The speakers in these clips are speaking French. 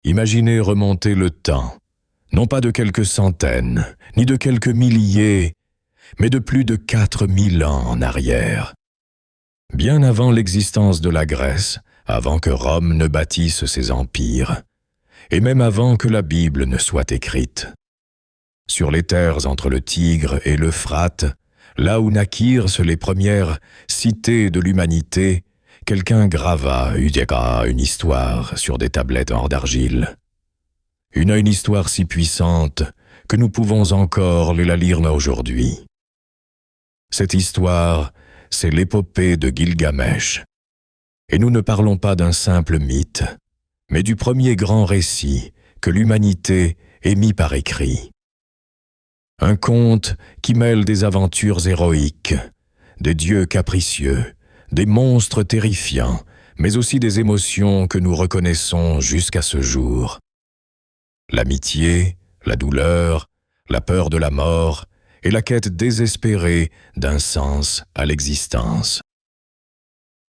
Imaginez remonter le temps, non pas de quelques centaines, ni de quelques milliers, mais de plus de 4000 ans en arrière. Bien avant l'existence de la Grèce, avant que Rome ne bâtisse ses empires, et même avant que la Bible ne soit écrite. Sur les terres entre le Tigre et l'Euphrate, là où naquirent les premières cités de l'humanité, quelqu'un grava une histoire sur des tablettes d'argile. Une histoire si puissante que nous pouvons encore la lire aujourd'hui. Cette histoire, c'est l'épopée de Gilgamesh. Et nous ne parlons pas d'un simple mythe, mais du premier grand récit que l'humanité ait mis par écrit. Un conte qui mêle des aventures héroïques, des dieux capricieux, des monstres terrifiants, mais aussi des émotions que nous reconnaissons jusqu'à ce jour. L'amitié, la douleur, la peur de la mort et la quête désespérée d'un sens à l'existence.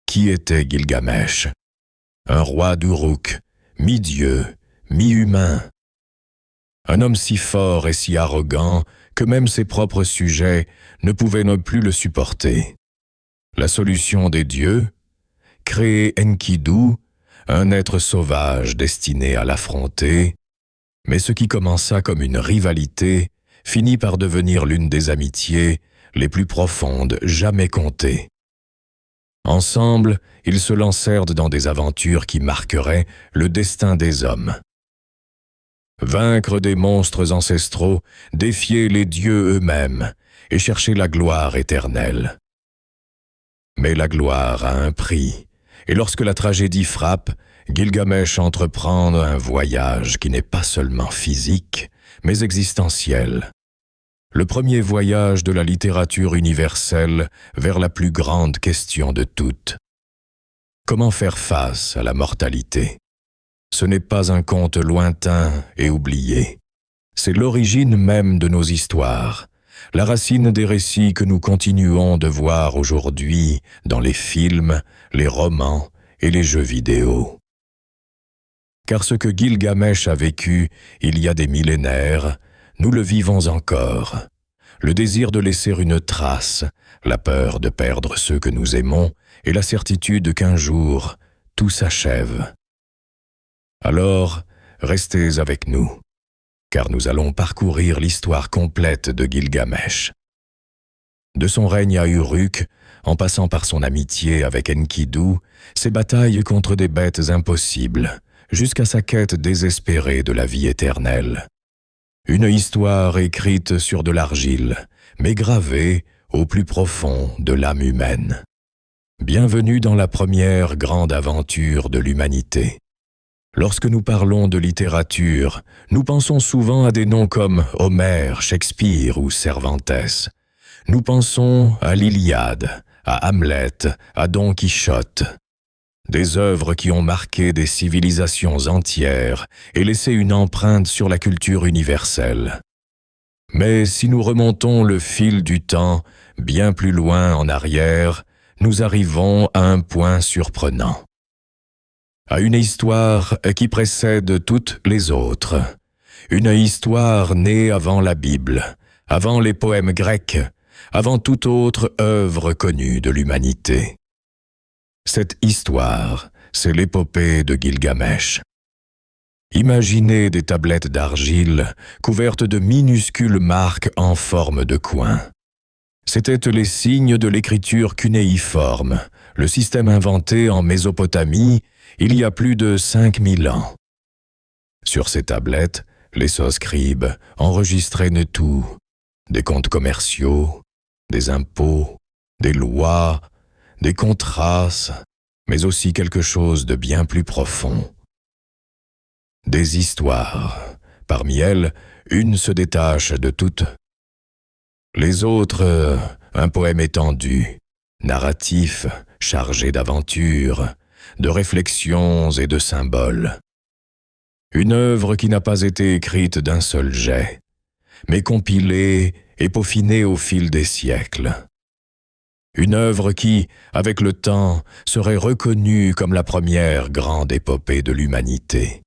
Qui était Gilgamesh? Un roi d'Uruk, mi-dieu, mi-humain. Un homme si fort et si arrogant que même ses propres sujets ne pouvaient ne plus le supporter. La solution des dieux? Créer Enkidu, un être sauvage destiné à l'affronter, mais ce qui commença comme une rivalité finit par devenir l'une des amitiés les plus profondes jamais comptées. Ensemble, ils se lancèrent dans des aventures qui marqueraient le destin des hommes. Vaincre des monstres ancestraux, défier les dieux eux-mêmes et chercher la gloire éternelle. Mais la gloire a un prix, et lorsque la tragédie frappe, Gilgamesh entreprend un voyage qui n'est pas seulement physique, mais existentiel. Le premier voyage de la littérature universelle vers la plus grande question de toutes. Comment faire face à la mortalité? Ce n'est pas un conte lointain et oublié. C'est l'origine même de nos histoires, la racine des récits que nous continuons de voir aujourd'hui dans les films, les romans et les jeux vidéo. Car ce que Gilgamesh a vécu il y a des millénaires, nous le vivons encore. Le désir de laisser une trace, la peur de perdre ceux que nous aimons et la certitude qu'un jour, tout s'achève. Alors, restez avec nous, car nous allons parcourir l'histoire complète de Gilgamesh. De son règne à Uruk, en passant par son amitié avec Enkidu, ses batailles contre des bêtes impossibles, jusqu'à sa quête désespérée de la vie éternelle. Une histoire écrite sur de l'argile, mais gravée au plus profond de l'âme humaine. Bienvenue dans la première grande aventure de l'humanité. Lorsque nous parlons de littérature, nous pensons souvent à des noms comme Homère, Shakespeare ou Cervantes. Nous pensons à l'Iliade, à Hamlet, à Don Quichotte. Des œuvres qui ont marqué des civilisations entières et laissé une empreinte sur la culture universelle. Mais si nous remontons le fil du temps bien plus loin en arrière, nous arrivons à un point surprenant. À une histoire qui précède toutes les autres. Une histoire née avant la Bible, avant les poèmes grecs, avant toute autre œuvre connue de l'humanité. Cette histoire, c'est l'épopée de Gilgamesh. Imaginez des tablettes d'argile couvertes de minuscules marques en forme de coin. C'étaient les signes de l'écriture cunéiforme, le système inventé en Mésopotamie il y a plus de 5000 ans. Sur ces tablettes, les scribes enregistraient de tout, des comptes commerciaux, des impôts, des lois, des contrats, mais aussi quelque chose de bien plus profond. Des histoires. Parmi elles, une se détache de toutes. Les autres, un poème étendu, narratif, chargé d'aventures, de réflexions et de symboles. Une œuvre qui n'a pas été écrite d'un seul jet, mais compilée et peaufinée au fil des siècles. Une œuvre qui, avec le temps, serait reconnue comme la première grande épopée de l'humanité.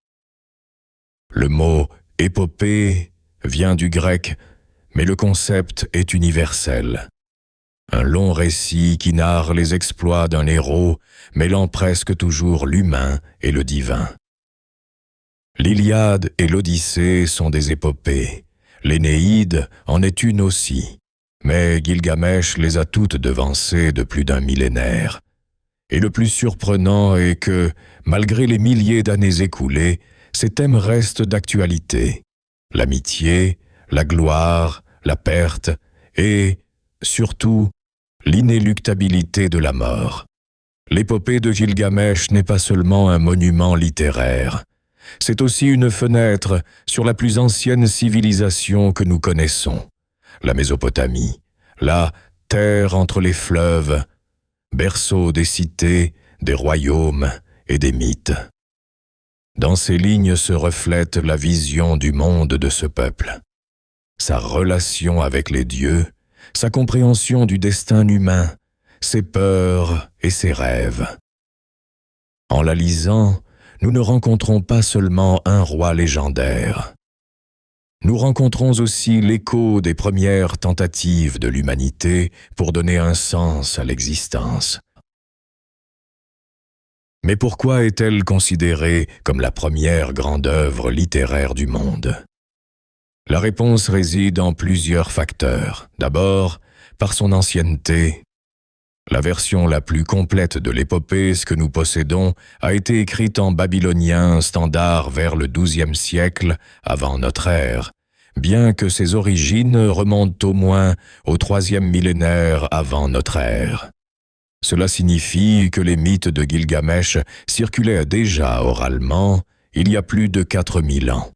Le mot « épopée » vient du grec, mais le concept est universel. Un long récit qui narre les exploits d'un héros, mêlant presque toujours l'humain et le divin. L'Iliade et l'Odyssée sont des épopées. L'Énéide en est une aussi. Mais Gilgamesh les a toutes devancées de plus d'un millénaire. Et le plus surprenant est que, malgré les milliers d'années écoulées, ces thèmes restent d'actualité. L'amitié, la gloire, la perte et, surtout, l'inéluctabilité de la mort. L'épopée de Gilgamesh n'est pas seulement un monument littéraire. C'est aussi une fenêtre sur la plus ancienne civilisation que nous connaissons, la Mésopotamie, la terre entre les fleuves, berceau des cités, des royaumes et des mythes. Dans ces lignes se reflète la vision du monde de ce peuple, sa relation avec les dieux, sa compréhension du destin humain, ses peurs et ses rêves. En la lisant, nous ne rencontrons pas seulement un roi légendaire. Nous rencontrons aussi l'écho des premières tentatives de l'humanité pour donner un sens à l'existence. Mais pourquoi est-elle considérée comme la première grande œuvre littéraire du monde? La réponse réside en plusieurs facteurs. D'abord, par son ancienneté. La version la plus complète de l'épopée, ce que nous possédons, a été écrite en babylonien standard vers le XIIe siècle avant notre ère, bien que ses origines remontent au moins au IIIe millénaire avant notre ère. Cela signifie que les mythes de Gilgamesh circulaient déjà oralement il y a plus de 4000 ans.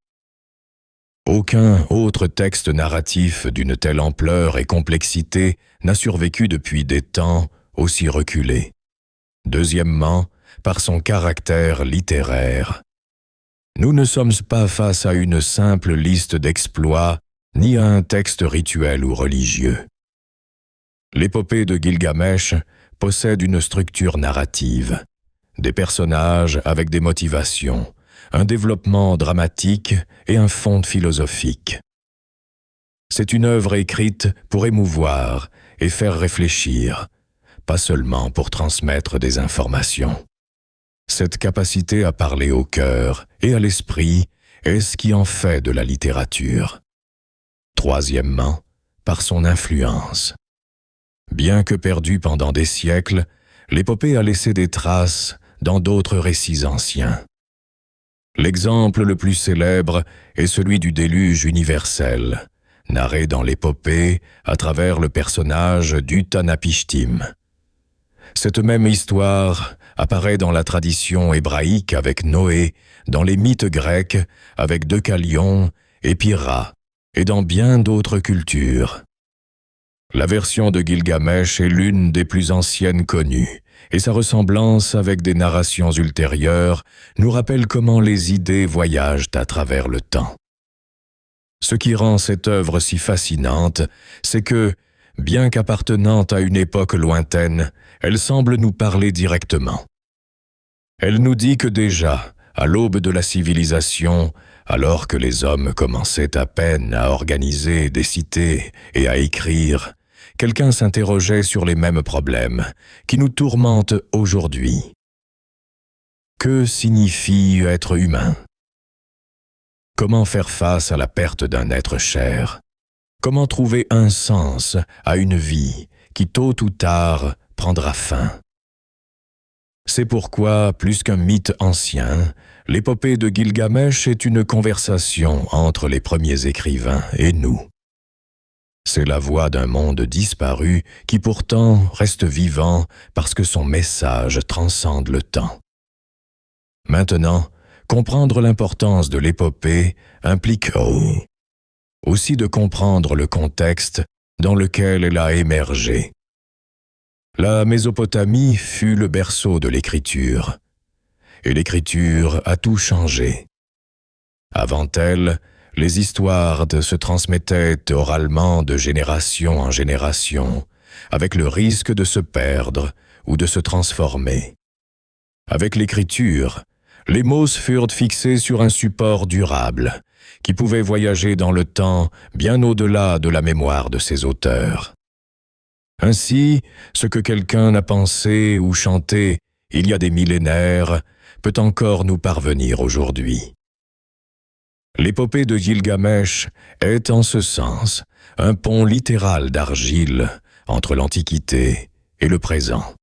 Aucun autre texte narratif d'une telle ampleur et complexité n'a survécu depuis des temps aussi reculés. Deuxièmement, par son caractère littéraire. Nous ne sommes pas face à une simple liste d'exploits, ni à un texte rituel ou religieux. L'épopée de Gilgamesh possède une structure narrative, des personnages avec des motivations, un développement dramatique et un fond philosophique. C'est une œuvre écrite pour émouvoir et faire réfléchir, pas seulement pour transmettre des informations. Cette capacité à parler au cœur et à l'esprit est ce qui en fait de la littérature. Troisièmement, par son influence. Bien que perdue pendant des siècles, l'épopée a laissé des traces dans d'autres récits anciens. L'exemple le plus célèbre est celui du déluge universel, narré dans l'épopée à travers le personnage d'Utanapishtim. Cette même histoire apparaît dans la tradition hébraïque avec Noé, dans les mythes grecs avec Deucalion et Pyrrha, et dans bien d'autres cultures. La version de Gilgamesh est l'une des plus anciennes connues, et sa ressemblance avec des narrations ultérieures nous rappelle comment les idées voyagent à travers le temps. Ce qui rend cette œuvre si fascinante, c'est que, bien qu'appartenant à une époque lointaine, elle semble nous parler directement. Elle nous dit que déjà, à l'aube de la civilisation, alors que les hommes commençaient à peine à organiser des cités et à écrire, quelqu'un s'interrogeait sur les mêmes problèmes qui nous tourmentent aujourd'hui. Que signifie être humain? Comment faire face à la perte d'un être cher? Comment trouver un sens à une vie qui, tôt ou tard, prendra fin? C'est pourquoi, plus qu'un mythe ancien, l'épopée de Gilgamesh est une conversation entre les premiers écrivains et nous. C'est la voix d'un monde disparu qui pourtant reste vivant parce que son message transcende le temps. Maintenant, comprendre l'importance de l'épopée implique aussi de comprendre le contexte dans lequel elle a émergé. La Mésopotamie fut le berceau de l'écriture, et l'écriture a tout changé. Avant elle, les histoires se transmettaient oralement de génération en génération, avec le risque de se perdre ou de se transformer. Avec l'écriture, Les mots furent fixés sur un support durable, qui pouvait voyager dans le temps bien au-delà de la mémoire de ses auteurs. Ainsi, ce que quelqu'un a pensé ou chanté il y a des millénaires peut encore nous parvenir aujourd'hui. L'épopée de Gilgamesh est, en ce sens, un pont littéral d'argile entre l'Antiquité et le présent.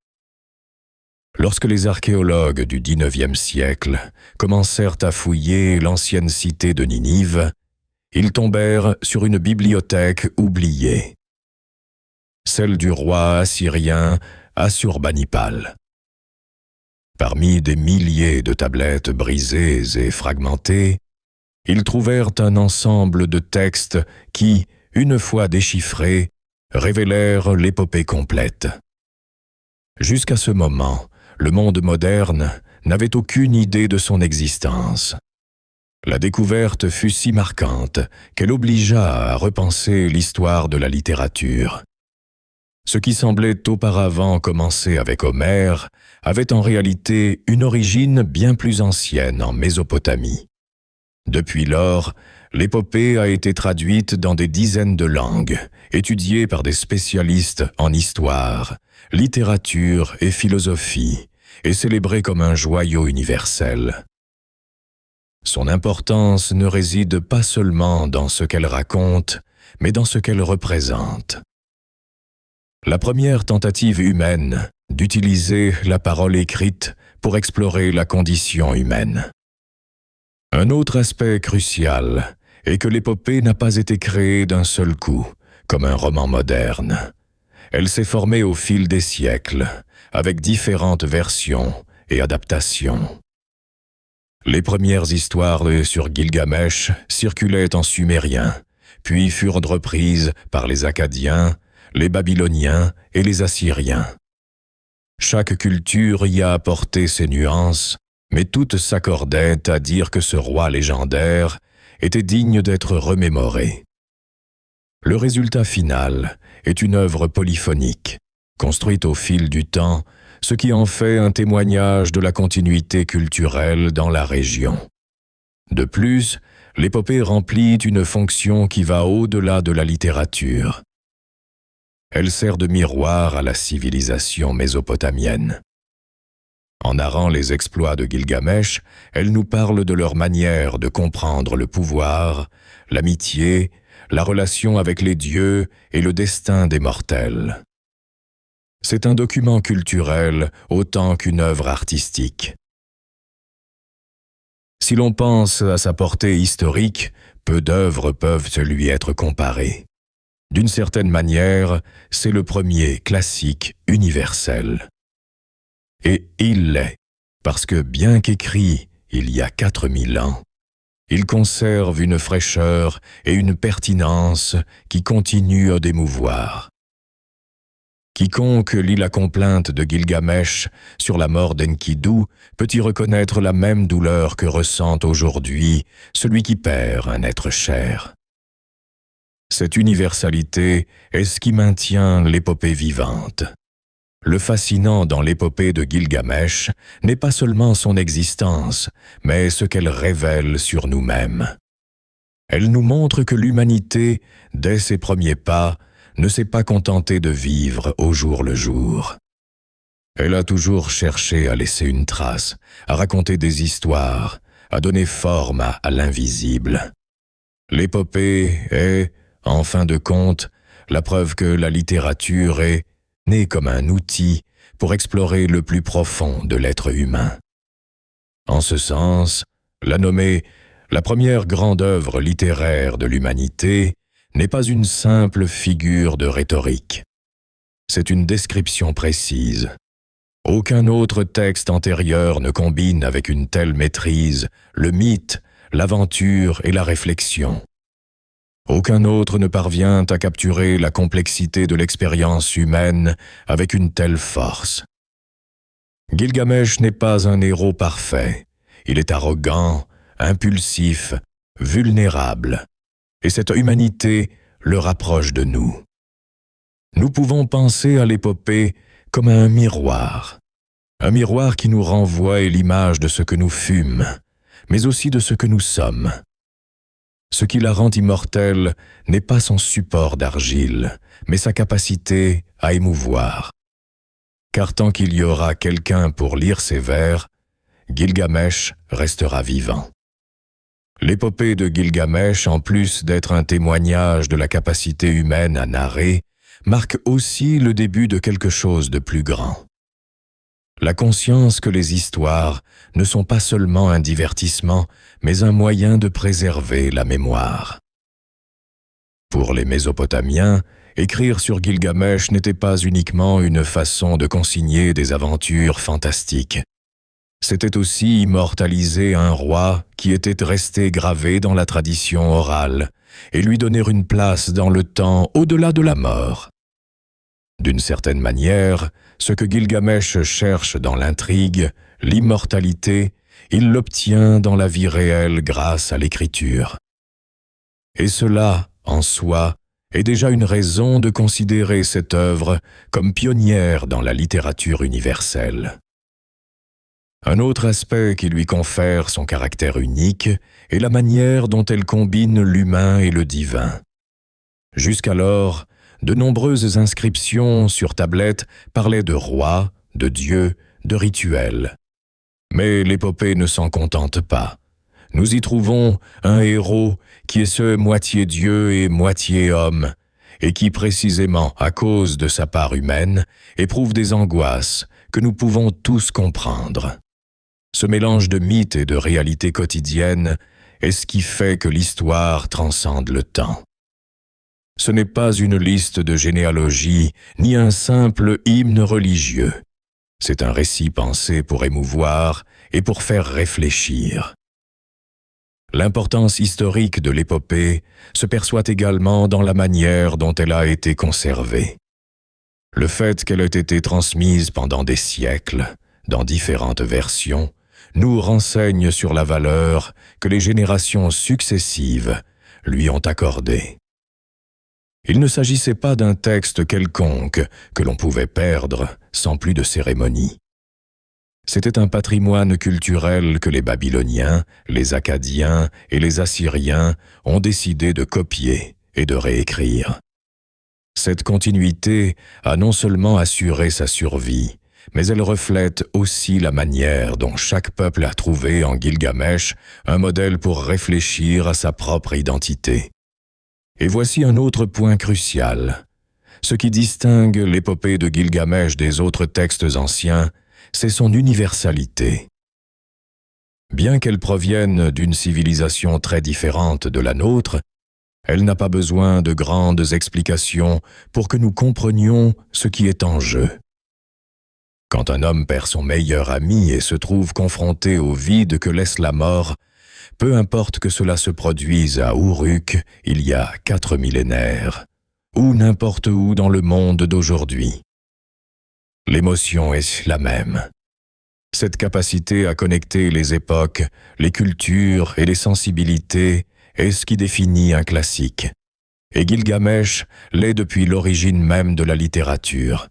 Lorsque les archéologues du XIXe siècle commencèrent à fouiller l'ancienne cité de Ninive, ils tombèrent sur une bibliothèque oubliée, celle du roi assyrien Assurbanipal. Parmi des milliers de tablettes brisées et fragmentées, ils trouvèrent un ensemble de textes qui, une fois déchiffrés, révélèrent l'épopée complète. Jusqu'à ce moment, le monde moderne n'avait aucune idée de son existence. La découverte fut si marquante qu'elle obligea à repenser l'histoire de la littérature. Ce qui semblait auparavant commencer avec Homère avait en réalité une origine bien plus ancienne en Mésopotamie. Depuis lors, l'épopée a été traduite dans des dizaines de langues, étudiée par des spécialistes en histoire, littérature et philosophie, et célébrée comme un joyau universel. Son importance ne réside pas seulement dans ce qu'elle raconte, mais dans ce qu'elle représente. La première tentative humaine d'utiliser la parole écrite pour explorer la condition humaine. Un autre aspect crucial est que l'épopée n'a pas été créée d'un seul coup, comme un roman moderne. Elle s'est formée au fil des siècles, avec différentes versions et adaptations. Les premières histoires sur Gilgamesh circulaient en sumérien, puis furent reprises par les Akkadiens, les Babyloniens et les Assyriens. Chaque culture y a apporté ses nuances, mais toutes s'accordaient à dire que ce roi légendaire était digne d'être remémoré. Le résultat final est une œuvre polyphonique, construite au fil du temps, ce qui en fait un témoignage de la continuité culturelle dans la région. De plus, l'épopée remplit une fonction qui va au-delà de la littérature. Elle sert de miroir à la civilisation mésopotamienne. En narrant les exploits de Gilgamesh, elle nous parle de leur manière de comprendre le pouvoir, l'amitié, la relation avec les dieux et le destin des mortels. C'est un document culturel autant qu'une œuvre artistique. Si l'on pense à sa portée historique, peu d'œuvres peuvent se lui être comparées. D'une certaine manière, c'est le premier classique universel. Et il l'est, parce que bien qu'écrit il y a 4000 ans, il conserve une fraîcheur et une pertinence qui continuent à d'émouvoir. Quiconque lit la complainte de Gilgamesh sur la mort d'Enkidu peut y reconnaître la même douleur que ressent aujourd'hui celui qui perd un être cher. Cette universalité est ce qui maintient l'épopée vivante. Le fascinant dans l'épopée de Gilgamesh n'est pas seulement son existence, mais ce qu'elle révèle sur nous-mêmes. Elle nous montre que l'humanité, dès ses premiers pas, ne s'est pas contentée de vivre au jour le jour. Elle a toujours cherché à laisser une trace, à raconter des histoires, à donner forme à l'invisible. L'épopée est, en fin de compte, la preuve que la littérature est née comme un outil pour explorer le plus profond de l'être humain. En ce sens, la nommer la première grande œuvre littéraire de l'humanité n'est pas une simple figure de rhétorique. C'est une description précise. Aucun autre texte antérieur ne combine avec une telle maîtrise le mythe, l'aventure et la réflexion. Aucun autre ne parvient à capturer la complexité de l'expérience humaine avec une telle force. Gilgamesh n'est pas un héros parfait. Il est arrogant, impulsif, vulnérable. Et cette humanité le rapproche de nous. Nous pouvons penser à l'épopée comme à un miroir. un miroir qui nous renvoie est l'image de ce que nous fûmes, mais aussi de ce que nous sommes. Ce qui la rend immortelle n'est pas son support d'argile, mais sa capacité à émouvoir. Car tant qu'il y aura quelqu'un pour lire ses vers, Gilgamesh restera vivant. L'épopée de Gilgamesh, en plus d'être un témoignage de la capacité humaine à narrer, marque aussi le début de quelque chose de plus grand. La conscience que les histoires ne sont pas seulement un divertissement, mais un moyen de préserver la mémoire. Pour les Mésopotamiens, écrire sur Gilgamesh n'était pas uniquement une façon de consigner des aventures fantastiques. C'était aussi immortaliser un roi qui était resté gravé dans la tradition orale et lui donner une place dans le temps au-delà de la mort. D'une certaine manière, ce que Gilgamesh cherche dans l'intrigue, l'immortalité, il l'obtient dans la vie réelle grâce à l'écriture. Et cela, en soi, est déjà une raison de considérer cette œuvre comme pionnière dans la littérature universelle. Un autre aspect qui lui confère son caractère unique est la manière dont elle combine l'humain et le divin. Jusqu'alors, de nombreuses inscriptions sur tablettes parlaient de rois, de dieux, de rituels. Mais l'épopée ne s'en contente pas. Nous y trouvons un héros qui est ce moitié Dieu et moitié homme, et qui précisément, à cause de sa part humaine, éprouve des angoisses que nous pouvons tous comprendre. Ce mélange de mythe et de réalité quotidienne est ce qui fait que l'histoire transcende le temps. Ce n'est pas une liste de généalogie, ni un simple hymne religieux. C'est un récit pensé pour émouvoir et pour faire réfléchir. L'importance historique de l'épopée se perçoit également dans la manière dont elle a été conservée. Le fait qu'elle ait été transmise pendant des siècles, dans différentes versions, nous renseigne sur la valeur que les générations successives lui ont accordée. Il ne s'agissait pas d'un texte quelconque que l'on pouvait perdre sans plus de cérémonie. C'était un patrimoine culturel que les Babyloniens, les Akkadiens et les Assyriens ont décidé de copier et de réécrire. Cette continuité a non seulement assuré sa survie, mais elle reflète aussi la manière dont chaque peuple a trouvé en Gilgamesh un modèle pour réfléchir à sa propre identité. Et voici un autre point crucial. Ce qui distingue l'épopée de Gilgamesh des autres textes anciens, c'est son universalité. Bien qu'elle provienne d'une civilisation très différente de la nôtre, elle n'a pas besoin de grandes explications pour que nous comprenions ce qui est en jeu. Quand un homme perd son meilleur ami et se trouve confronté au vide que laisse la mort, peu importe que cela se produise à Uruk il y a 4 millénaires, ou n'importe où dans le monde d'aujourd'hui. L'émotion est la même. Cette capacité à connecter les époques, les cultures et les sensibilités est ce qui définit un classique. Et Gilgamesh l'est depuis l'origine même de la littérature.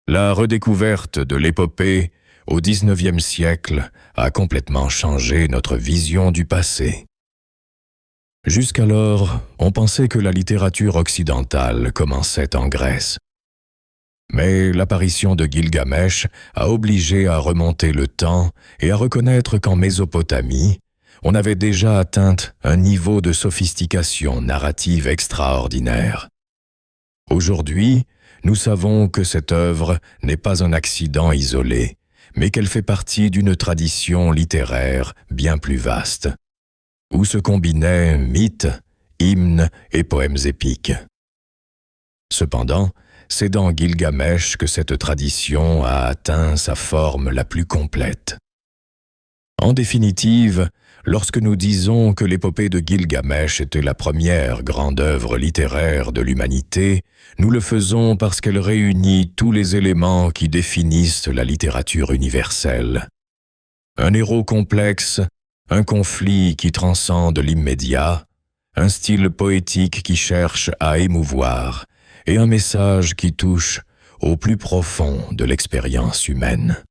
La redécouverte de l'épopée au XIXe siècle a complètement changé notre vision du passé. Jusqu'alors, on pensait que la littérature occidentale commençait en Grèce. Mais l'apparition de Gilgamesh a obligé à remonter le temps et à reconnaître qu'en Mésopotamie, on avait déjà atteint un niveau de sophistication narrative extraordinaire. Aujourd'hui, nous savons que cette œuvre n'est pas un accident isolé, mais qu'elle fait partie d'une tradition littéraire bien plus vaste, où se combinaient mythes, hymnes et poèmes épiques. Cependant, c'est dans Gilgamesh que cette tradition a atteint sa forme la plus complète. En définitive, lorsque nous disons que l'épopée de Gilgamesh était la première grande œuvre littéraire de l'humanité, nous le faisons parce qu'elle réunit tous les éléments qui définissent la littérature universelle. Un héros complexe, un conflit qui transcende l'immédiat, un style poétique qui cherche à émouvoir, et un message qui touche au plus profond de l'expérience humaine.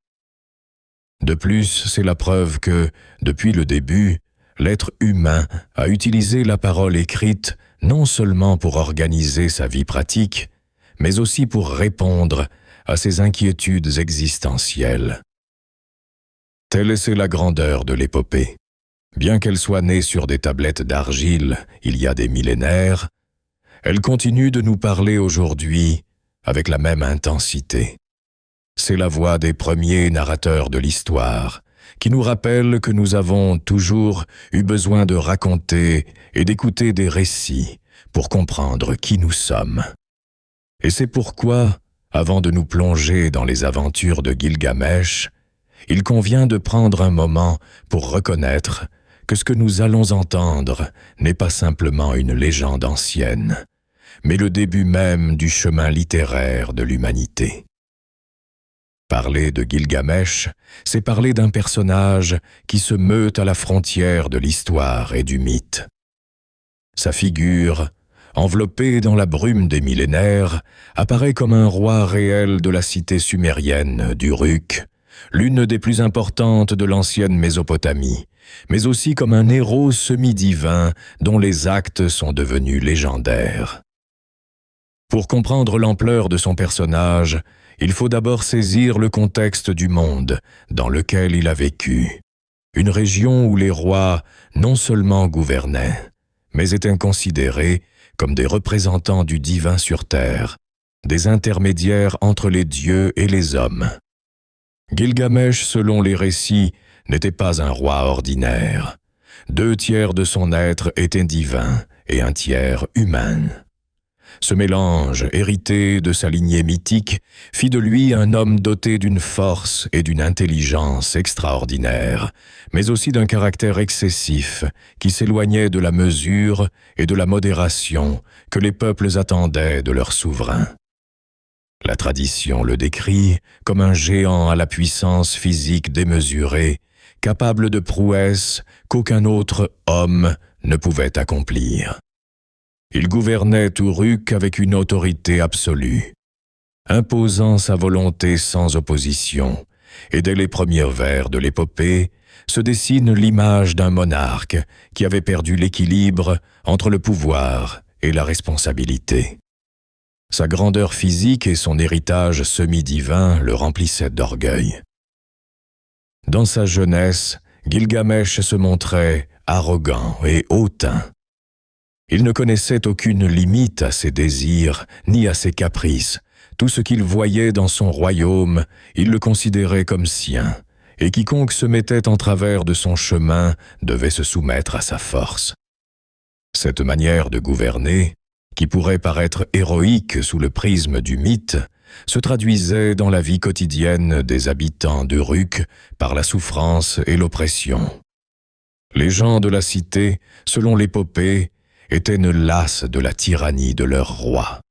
De plus, c'est la preuve que, depuis le début, l'être humain a utilisé la parole écrite non seulement pour organiser sa vie pratique, mais aussi pour répondre à ses inquiétudes existentielles. Telle est la grandeur de l'épopée. Bien qu'elle soit née sur des tablettes d'argile il y a des millénaires, elle continue de nous parler aujourd'hui avec la même intensité. C'est la voix des premiers narrateurs de l'histoire qui nous rappelle que nous avons toujours eu besoin de raconter et d'écouter des récits pour comprendre qui nous sommes. Et c'est pourquoi, avant de nous plonger dans les aventures de Gilgamesh, il convient de prendre un moment pour reconnaître que ce que nous allons entendre n'est pas simplement une légende ancienne, mais le début même du chemin littéraire de l'humanité. Parler de Gilgamesh, c'est parler d'un personnage qui se meut à la frontière de l'histoire et du mythe. Sa figure, enveloppée dans la brume des millénaires, apparaît comme un roi réel de la cité sumérienne d'Uruk, l'une des plus importantes de l'ancienne Mésopotamie, mais aussi comme un héros semi-divin dont les actes sont devenus légendaires. Pour comprendre l'ampleur de son personnage, il faut d'abord saisir le contexte du monde dans lequel il a vécu, une région où les rois non seulement gouvernaient, mais étaient considérés comme des représentants du divin sur terre, des intermédiaires entre les dieux et les hommes. Gilgamesh, selon les récits, n'était pas un roi ordinaire. 2/3 de son être était divin et 1/3 humain. Ce mélange, hérité de sa lignée mythique, fit de lui un homme doté d'une force et d'une intelligence extraordinaires, mais aussi d'un caractère excessif qui s'éloignait de la mesure et de la modération que les peuples attendaient de leur souverain. La tradition le décrit comme un géant à la puissance physique démesurée, capable de prouesses qu'aucun autre homme ne pouvait accomplir. Il gouvernait Uruk avec une autorité absolue, imposant sa volonté sans opposition, et dès les premiers vers de l'épopée se dessine l'image d'un monarque qui avait perdu l'équilibre entre le pouvoir et la responsabilité. Sa grandeur physique et son héritage semi-divin le remplissaient d'orgueil. Dans sa jeunesse, Gilgamesh se montrait arrogant et hautain. Il ne connaissait aucune limite à ses désirs ni à ses caprices. Tout ce qu'il voyait dans son royaume, il le considérait comme sien, et quiconque se mettait en travers de son chemin devait se soumettre à sa force. Cette manière de gouverner, qui pourrait paraître héroïque sous le prisme du mythe, se traduisait dans la vie quotidienne des habitants d'Uruk par la souffrance et l'oppression. Les gens de la cité, selon l'épopée, étaient las de la tyrannie de leur roi.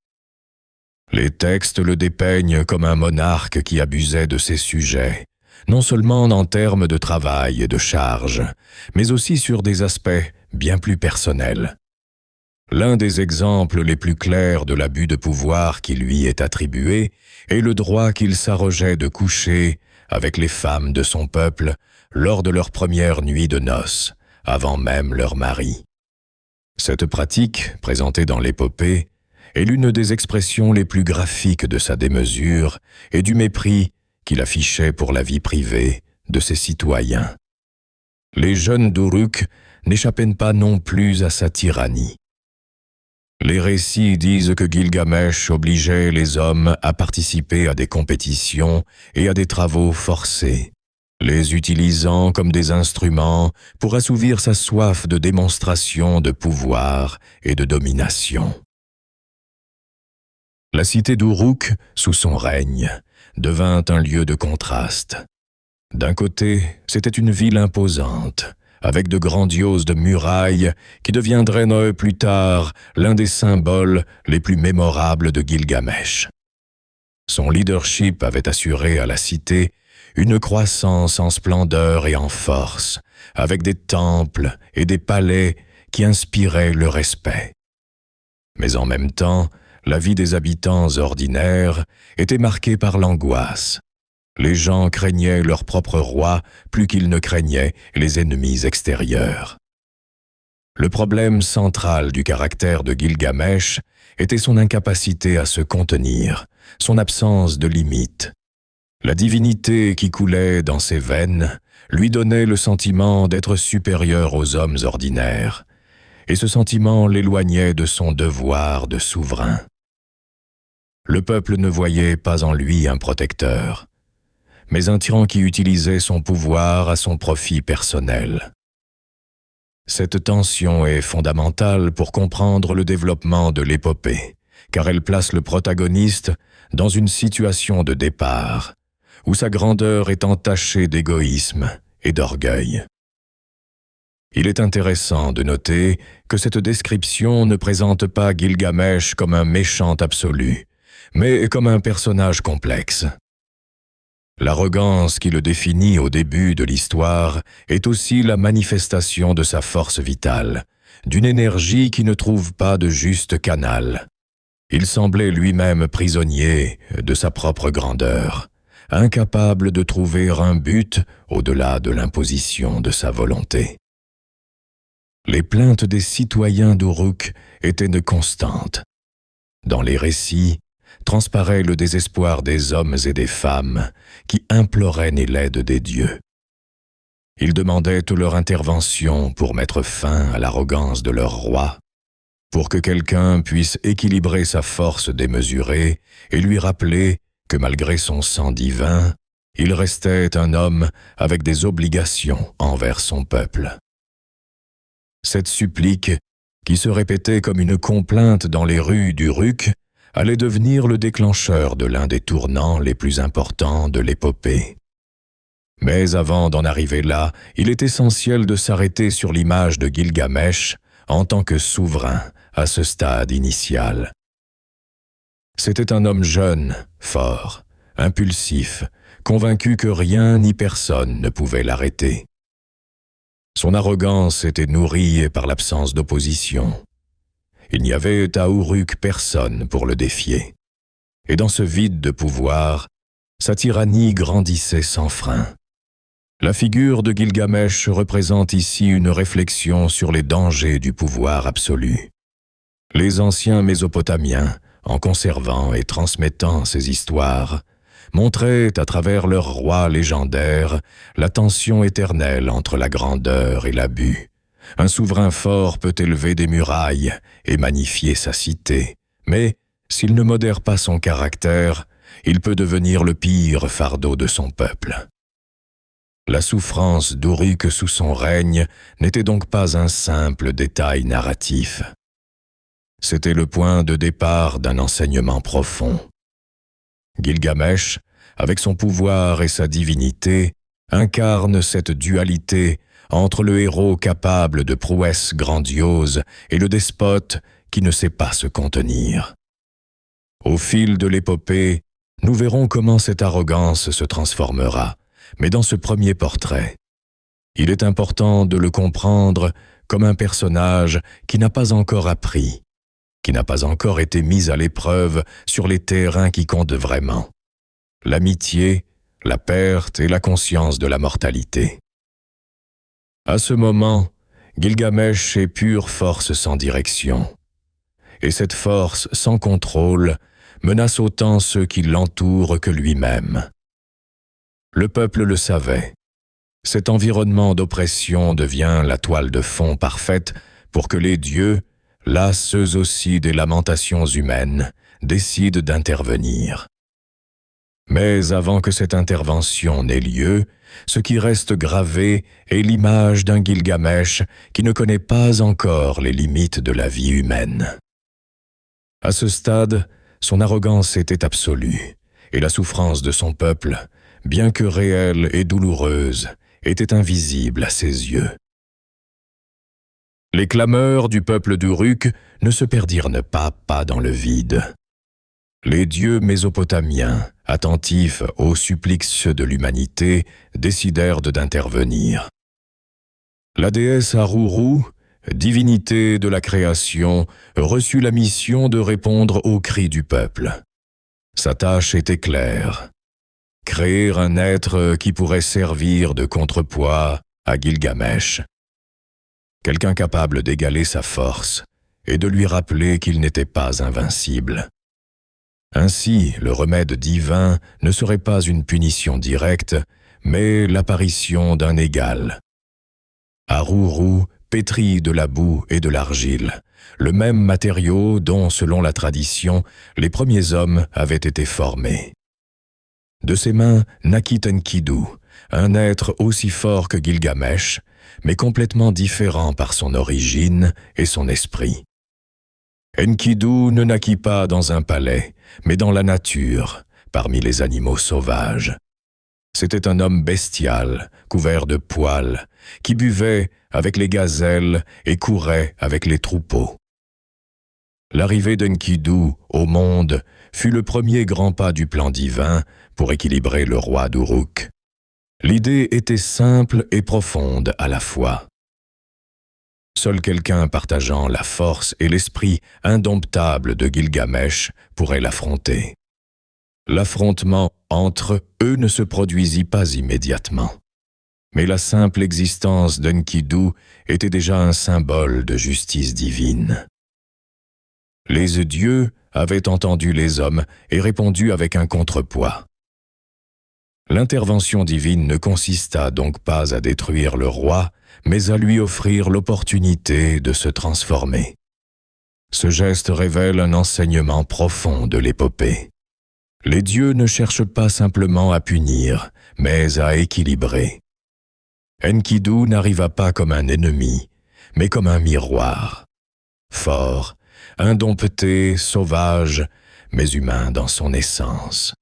Les textes le dépeignent comme un monarque qui abusait de ses sujets, non seulement en termes de travail et de charges, mais aussi sur des aspects bien plus personnels. L'un des exemples les plus clairs de l'abus de pouvoir qui lui est attribué est le droit qu'il s'arrogeait de coucher avec les femmes de son peuple lors de leur première nuit de noces, avant même leur mari. Cette pratique, présentée dans l'épopée, est l'une des expressions les plus graphiques de sa démesure et du mépris qu'il affichait pour la vie privée de ses citoyens. Les jeunes d'Uruk n'échappaient pas non plus à sa tyrannie. Les récits disent que Gilgamesh obligeait les hommes à participer à des compétitions et à des travaux forcés, les utilisant comme des instruments pour assouvir sa soif de démonstration de pouvoir et de domination. La cité d'Uruk, sous son règne, devint un lieu de contraste. D'un côté, c'était une ville imposante, avec de grandioses murailles qui deviendraient plus tard l'un des symboles les plus mémorables de Gilgamesh. Son leadership avait assuré à la cité une croissance en splendeur et en force, avec des temples et des palais qui inspiraient le respect. Mais en même temps, la vie des habitants ordinaires était marquée par l'angoisse. Les gens craignaient leur propre roi plus qu'ils ne craignaient les ennemis extérieurs. Le problème central du caractère de Gilgamesh était son incapacité à se contenir, son absence de limite. La divinité qui coulait dans ses veines lui donnait le sentiment d'être supérieur aux hommes ordinaires, et ce sentiment l'éloignait de son devoir de souverain. Le peuple ne voyait pas en lui un protecteur, mais un tyran qui utilisait son pouvoir à son profit personnel. Cette tension est fondamentale pour comprendre le développement de l'épopée, car elle place le protagoniste dans une situation de départ, où sa grandeur est entachée d'égoïsme et d'orgueil. Il est intéressant de noter que cette description ne présente pas Gilgamesh comme un méchant absolu, mais comme un personnage complexe. L'arrogance qui le définit au début de l'histoire est aussi la manifestation de sa force vitale, d'une énergie qui ne trouve pas de juste canal. Il semblait lui-même prisonnier de sa propre grandeur, incapable de trouver un but au-delà de l'imposition de sa volonté. Les plaintes des citoyens d'Uruk étaient constantes. Dans les récits, transparaît le désespoir des hommes et des femmes qui imploraient l'aide des dieux. Ils demandaient leur intervention pour mettre fin à l'arrogance de leur roi, pour que quelqu'un puisse équilibrer sa force démesurée et lui rappeler que malgré son sang divin, il restait un homme avec des obligations envers son peuple. Cette supplique, qui se répétait comme une complainte dans les rues d'Uruk, allait devenir le déclencheur de l'un des tournants les plus importants de l'épopée. Mais avant d'en arriver là, il est essentiel de s'arrêter sur l'image de Gilgamesh en tant que souverain à ce stade initial. C'était un homme jeune, fort, impulsif, convaincu que rien ni personne ne pouvait l'arrêter. Son arrogance était nourrie par l'absence d'opposition. Il n'y avait à Uruk personne pour le défier. Et dans ce vide de pouvoir, sa tyrannie grandissait sans frein. La figure de Gilgamesh représente ici une réflexion sur les dangers du pouvoir absolu. Les anciens Mésopotamiens, en conservant et transmettant ces histoires, montraient à travers leurs rois légendaires la tension éternelle entre la grandeur et l'abus. Un souverain fort peut élever des murailles et magnifier sa cité, mais s'il ne modère pas son caractère, il peut devenir le pire fardeau de son peuple. La souffrance d'Uruk sous son règne n'était donc pas un simple détail narratif. C'était le point de départ d'un enseignement profond. Gilgamesh, avec son pouvoir et sa divinité, incarne cette dualité entre le héros capable de prouesses grandioses et le despote qui ne sait pas se contenir. Au fil de l'épopée, nous verrons comment cette arrogance se transformera, mais dans ce premier portrait, il est important de le comprendre comme un personnage qui n'a pas encore appris, qui n'a pas encore été mis à l'épreuve sur les terrains qui comptent vraiment: l'amitié, la perte et la conscience de la mortalité. À ce moment, Gilgamesh est pure force sans direction. Et cette force sans contrôle menace autant ceux qui l'entourent que lui-même. Le peuple le savait. Cet environnement d'oppression devient la toile de fond parfaite pour que les dieux, las eux aussi des lamentations humaines, décident d'intervenir. Mais avant que cette intervention n'ait lieu, ce qui reste gravé est l'image d'un Gilgamesh qui ne connaît pas encore les limites de la vie humaine. À ce stade, son arrogance était absolue, et la souffrance de son peuple, bien que réelle et douloureuse, était invisible à ses yeux. Les clameurs du peuple d'Uruk ne se perdirent pas dans le vide. Les dieux mésopotamiens, attentifs aux supplices de l'humanité, décidèrent d'intervenir. La déesse Aruru, divinité de la création, reçut la mission de répondre aux cris du peuple. Sa tâche était claire: créer un être qui pourrait servir de contrepoids à Gilgamesh. Quelqu'un capable d'égaler sa force et de lui rappeler qu'il n'était pas invincible. Ainsi, le remède divin ne serait pas une punition directe, mais l'apparition d'un égal. Aruru pétrit de la boue et de l'argile, le même matériau dont, selon la tradition, les premiers hommes avaient été formés. De ses mains naquit Enkidu, un être aussi fort que Gilgamesh, mais complètement différent par son origine et son esprit. Enkidu ne naquit pas dans un palais, mais dans la nature, parmi les animaux sauvages. C'était un homme bestial, couvert de poils, qui buvait avec les gazelles et courait avec les troupeaux. L'arrivée d'Enkidu au monde fut le premier grand pas du plan divin pour équilibrer le roi d'Uruk. L'idée était simple et profonde à la fois. Seul quelqu'un partageant la force et l'esprit indomptable de Gilgamesh pourrait l'affronter. L'affrontement entre eux ne se produisit pas immédiatement. Mais la simple existence d'Enkidu était déjà un symbole de justice divine. Les dieux avaient entendu les hommes et répondu avec un contrepoids. L'intervention divine ne consista donc pas à détruire le roi, mais à lui offrir l'opportunité de se transformer. Ce geste révèle un enseignement profond de l'épopée. Les dieux ne cherchent pas simplement à punir, mais à équilibrer. Enkidu n'arriva pas comme un ennemi, mais comme un miroir. Fort, indompté, sauvage, mais humain dans son essence.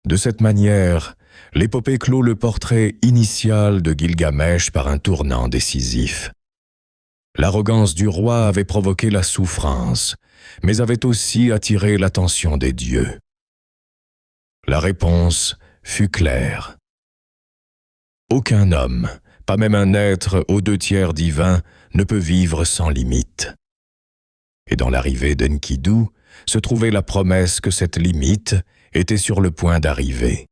De cette manière, l'épopée clôt le portrait initial de Gilgamesh par un tournant décisif. L'arrogance du roi avait provoqué la souffrance, mais avait aussi attiré l'attention des dieux. La réponse fut claire. Aucun homme, pas même un être aux 2/3 divin, ne peut vivre sans limite. Et dans l'arrivée d'Enkidu se trouvait la promesse que cette limite était sur le point d'arriver.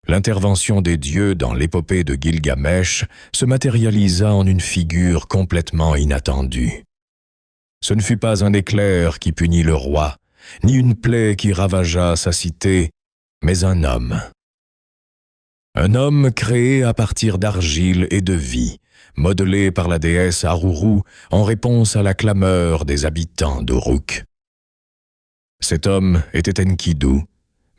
L'intervention des dieux dans l'épopée de Gilgamesh se matérialisa en une figure complètement inattendue. Ce ne fut pas un éclair qui punit le roi, ni une plaie qui ravagea sa cité, mais un homme. Un homme créé à partir d'argile et de vie, modelé par la déesse Aruru en réponse à la clameur des habitants d'Uruk. Cet homme était Enkidu,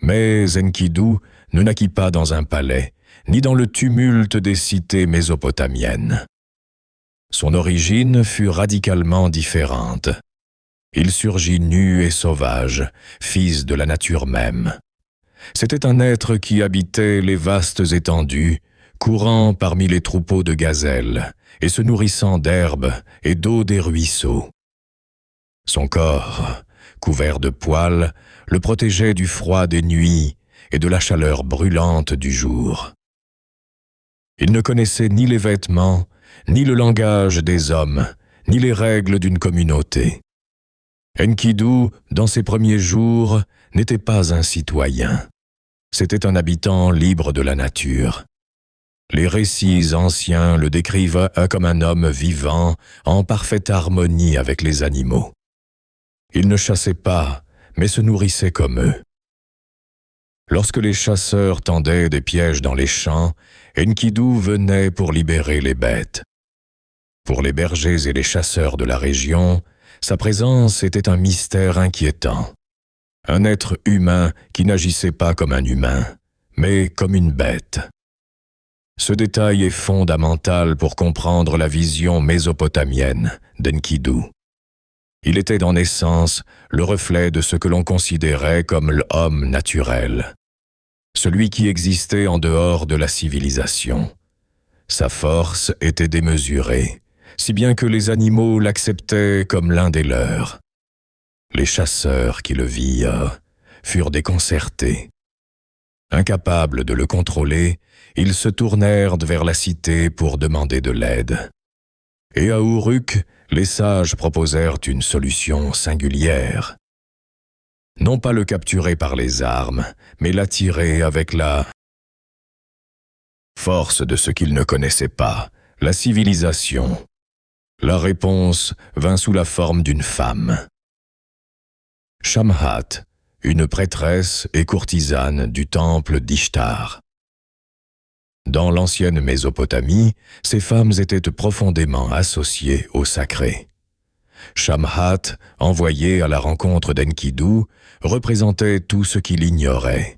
mais Enkidu ne naquit pas dans un palais, ni dans le tumulte des cités mésopotamiennes. Son origine fut radicalement différente. Il surgit nu et sauvage, fils de la nature même. C'était un être qui habitait les vastes étendues, courant parmi les troupeaux de gazelles et se nourrissant d'herbes et d'eau des ruisseaux. Son corps, couvert de poils, le protégeait du froid des nuits et de la chaleur brûlante du jour. Il ne connaissait ni les vêtements, ni le langage des hommes, ni les règles d'une communauté. Enkidu, dans ses premiers jours, n'était pas un citoyen. C'était un habitant libre de la nature. Les récits anciens le décrivent comme un homme vivant, en parfaite harmonie avec les animaux. Il ne chassait pas, mais se nourrissait comme eux. Lorsque les chasseurs tendaient des pièges dans les champs, Enkidu venait pour libérer les bêtes. Pour les bergers et les chasseurs de la région, sa présence était un mystère inquiétant. Un être humain qui n'agissait pas comme un humain, mais comme une bête. Ce détail est fondamental pour comprendre la vision mésopotamienne d'Enkidu. Il était en essence le reflet de ce que l'on considérait comme l'homme naturel, celui qui existait en dehors de la civilisation. Sa force était démesurée, si bien que les animaux l'acceptaient comme l'un des leurs. Les chasseurs qui le virent furent déconcertés. Incapables de le contrôler, ils se tournèrent vers la cité pour demander de l'aide. Et à Uruk, les sages proposèrent une solution singulière. Non pas le capturer par les armes, mais l'attirer avec la force de ce qu'ils ne connaissaient pas, la civilisation. La réponse vint sous la forme d'une femme. Shamhat, une prêtresse et courtisane du temple d'Ishtar. Dans l'ancienne Mésopotamie, ces femmes étaient profondément associées au sacré. Shamhat, envoyée à la rencontre d'Enkidu, représentait tout ce qu'il ignorait.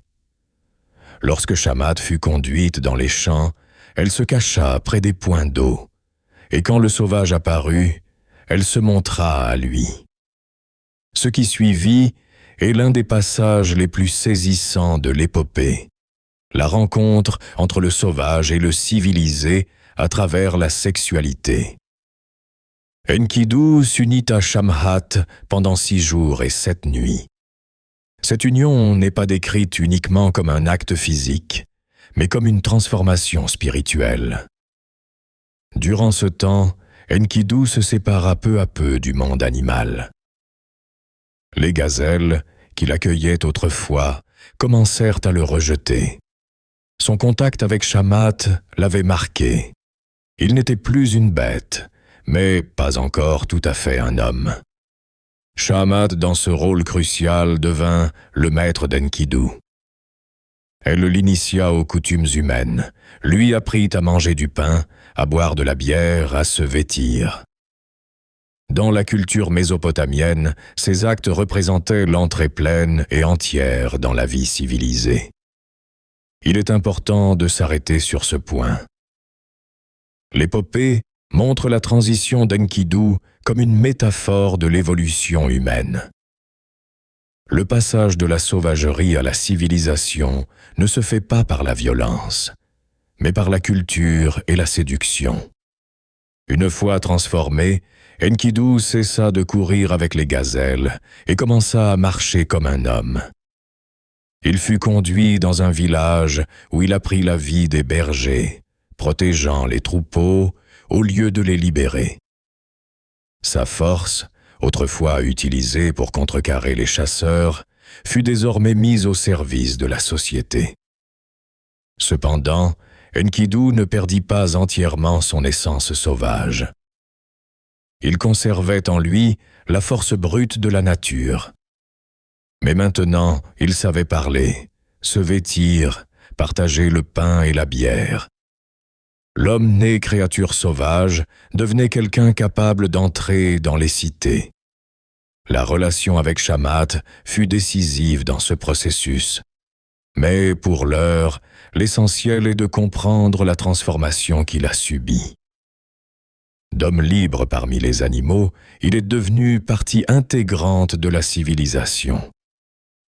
Lorsque Shamhat fut conduite dans les champs, elle se cacha près des points d'eau, et quand le sauvage apparut, elle se montra à lui. Ce qui suivit est l'un des passages les plus saisissants de l'épopée, la rencontre entre le sauvage et le civilisé à travers la sexualité. Enkidu s'unit à Shamhat pendant 6 jours et 7 nuits. Cette union n'est pas décrite uniquement comme un acte physique, mais comme une transformation spirituelle. Durant ce temps, Enkidu se sépara peu à peu du monde animal. Les gazelles, qui l'accueillaient autrefois, commencèrent à le rejeter. Son contact avec Shamhat l'avait marqué. Il n'était plus une bête, mais pas encore tout à fait un homme. Shamhat, dans ce rôle crucial, devint le maître d'Enkidu. Elle l'initia aux coutumes humaines, lui apprit à manger du pain, à boire de la bière, à se vêtir. Dans la culture mésopotamienne, ces actes représentaient l'entrée pleine et entière dans la vie civilisée. Il est important de s'arrêter sur ce point. L'épopée montre la transition d'Enkidu comme une métaphore de l'évolution humaine. Le passage de la sauvagerie à la civilisation ne se fait pas par la violence, mais par la culture et la séduction. Une fois transformé, Enkidu cessa de courir avec les gazelles et commença à marcher comme un homme. Il fut conduit dans un village où il apprit la vie des bergers, protégeant les troupeaux au lieu de les libérer. Sa force, autrefois utilisée pour contrecarrer les chasseurs, fut désormais mise au service de la société. Cependant, Enkidu ne perdit pas entièrement son essence sauvage. Il conservait en lui la force brute de la nature. Mais maintenant, il savait parler, se vêtir, partager le pain et la bière. L'homme né créature sauvage devenait quelqu'un capable d'entrer dans les cités. La relation avec Shamhat fut décisive dans ce processus. Mais pour l'heure, l'essentiel est de comprendre la transformation qu'il a subie. D'homme libre parmi les animaux, il est devenu partie intégrante de la civilisation.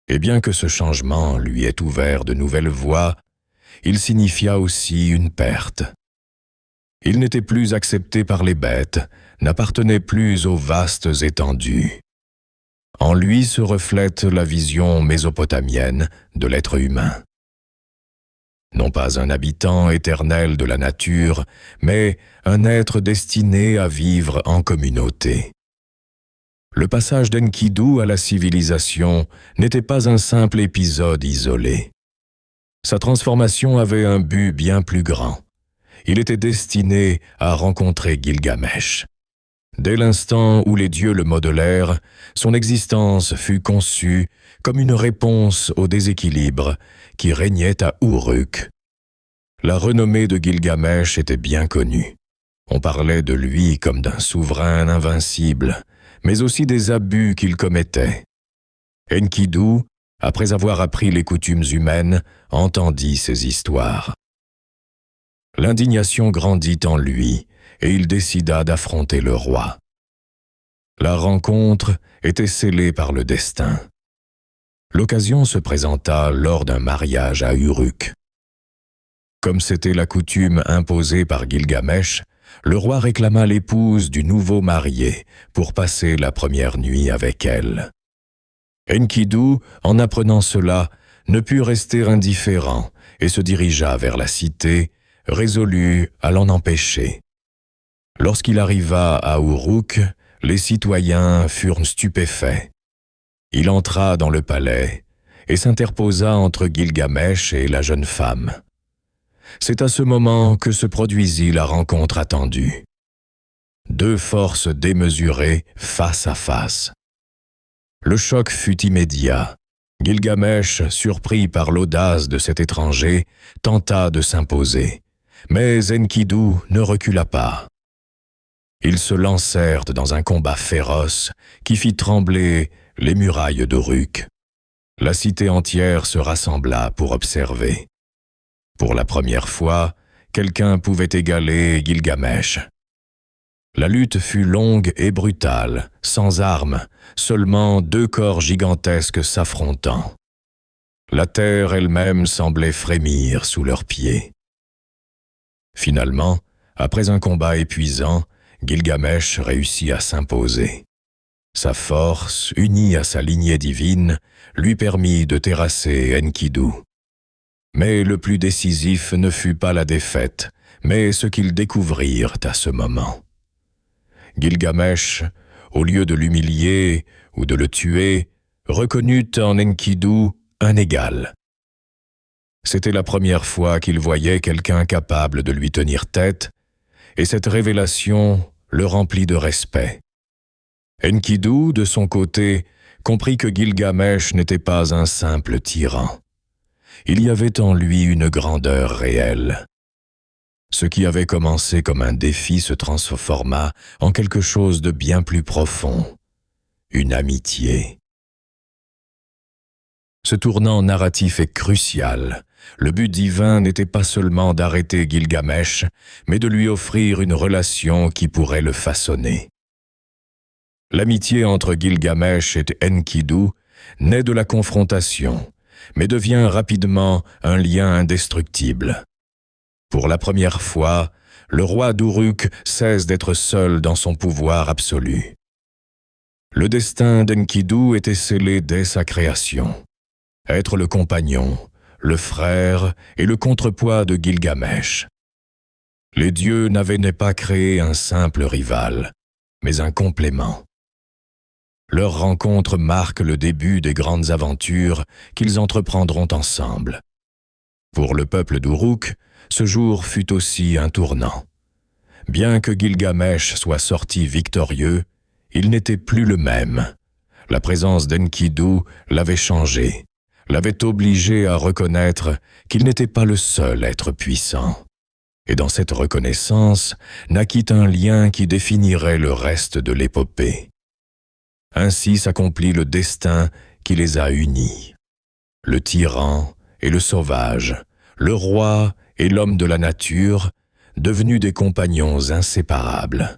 Et bien que ce changement lui ait ouvert de nouvelles voies, il signifia aussi une perte. Il n'était plus accepté par les bêtes, n'appartenait plus aux vastes étendues. En lui se reflète la vision mésopotamienne de l'être humain. Non pas un habitant éternel de la nature, mais un être destiné à vivre en communauté. Le passage d'Enkidu à la civilisation n'était pas un simple épisode isolé. Sa transformation avait un but bien plus grand. Il était destiné à rencontrer Gilgamesh. Dès l'instant où les dieux le modelèrent, son existence fut conçue comme une réponse au déséquilibre qui régnait à Uruk. La renommée de Gilgamesh était bien connue. On parlait de lui comme d'un souverain invincible, mais aussi des abus qu'il commettait. Enkidu, après avoir appris les coutumes humaines, entendit ces histoires. L'indignation grandit en lui, et il décida d'affronter le roi. La rencontre était scellée par le destin. L'occasion se présenta lors d'un mariage à Uruk. Comme c'était la coutume imposée par Gilgamesh, le roi réclama l'épouse du nouveau marié pour passer la première nuit avec elle. Enkidu, en apprenant cela, ne put rester indifférent et se dirigea vers la cité, résolu à l'en empêcher. Lorsqu'il arriva à Uruk, les citoyens furent stupéfaits. Il entra dans le palais et s'interposa entre Gilgamesh et la jeune femme. C'est à ce moment que se produisit la rencontre attendue. Deux forces démesurées face à face. Le choc fut immédiat. Gilgamesh, surpris par l'audace de cet étranger, tenta de s'imposer. Mais Enkidu ne recula pas. Ils se lancèrent dans un combat féroce qui fit trembler les murailles d'Uruk. La cité entière se rassembla pour observer. Pour la première fois, quelqu'un pouvait égaler Gilgamesh. La lutte fut longue et brutale, sans armes, seulement deux corps gigantesques s'affrontant. La terre elle-même semblait frémir sous leurs pieds. Finalement, après un combat épuisant, Gilgamesh réussit à s'imposer. Sa force, unie à sa lignée divine, lui permit de terrasser Enkidu. Mais le plus décisif ne fut pas la défaite, mais ce qu'ils découvrirent à ce moment. Gilgamesh, au lieu de l'humilier ou de le tuer, reconnut en Enkidu un égal. C'était la première fois qu'il voyait quelqu'un capable de lui tenir tête, et cette révélation le remplit de respect. Enkidu, de son côté, comprit que Gilgamesh n'était pas un simple tyran. Il y avait en lui une grandeur réelle. Ce qui avait commencé comme un défi se transforma en quelque chose de bien plus profond, une amitié. Ce tournant narratif est crucial. Le but divin n'était pas seulement d'arrêter Gilgamesh, mais de lui offrir une relation qui pourrait le façonner. L'amitié entre Gilgamesh et Enkidu naît de la confrontation, mais devient rapidement un lien indestructible. Pour la première fois, le roi d'Uruk cesse d'être seul dans son pouvoir absolu. Le destin d'Enkidu était scellé dès sa création. Être le compagnon, le frère et le contrepoids de Gilgamesh. Les dieux n'avaient pas créé un simple rival, mais un complément. Leur rencontre marque le début des grandes aventures qu'ils entreprendront ensemble. Pour le peuple d'Uruk, ce jour fut aussi un tournant. Bien que Gilgamesh soit sorti victorieux, il n'était plus le même. La présence d'Enkidu l'avait changé, l'avait obligé à reconnaître qu'il n'était pas le seul être puissant. Et dans cette reconnaissance naquit un lien qui définirait le reste de l'épopée. Ainsi s'accomplit le destin qui les a unis. Le tyran et le sauvage, le roi et l'homme de la nature, devenus des compagnons inséparables.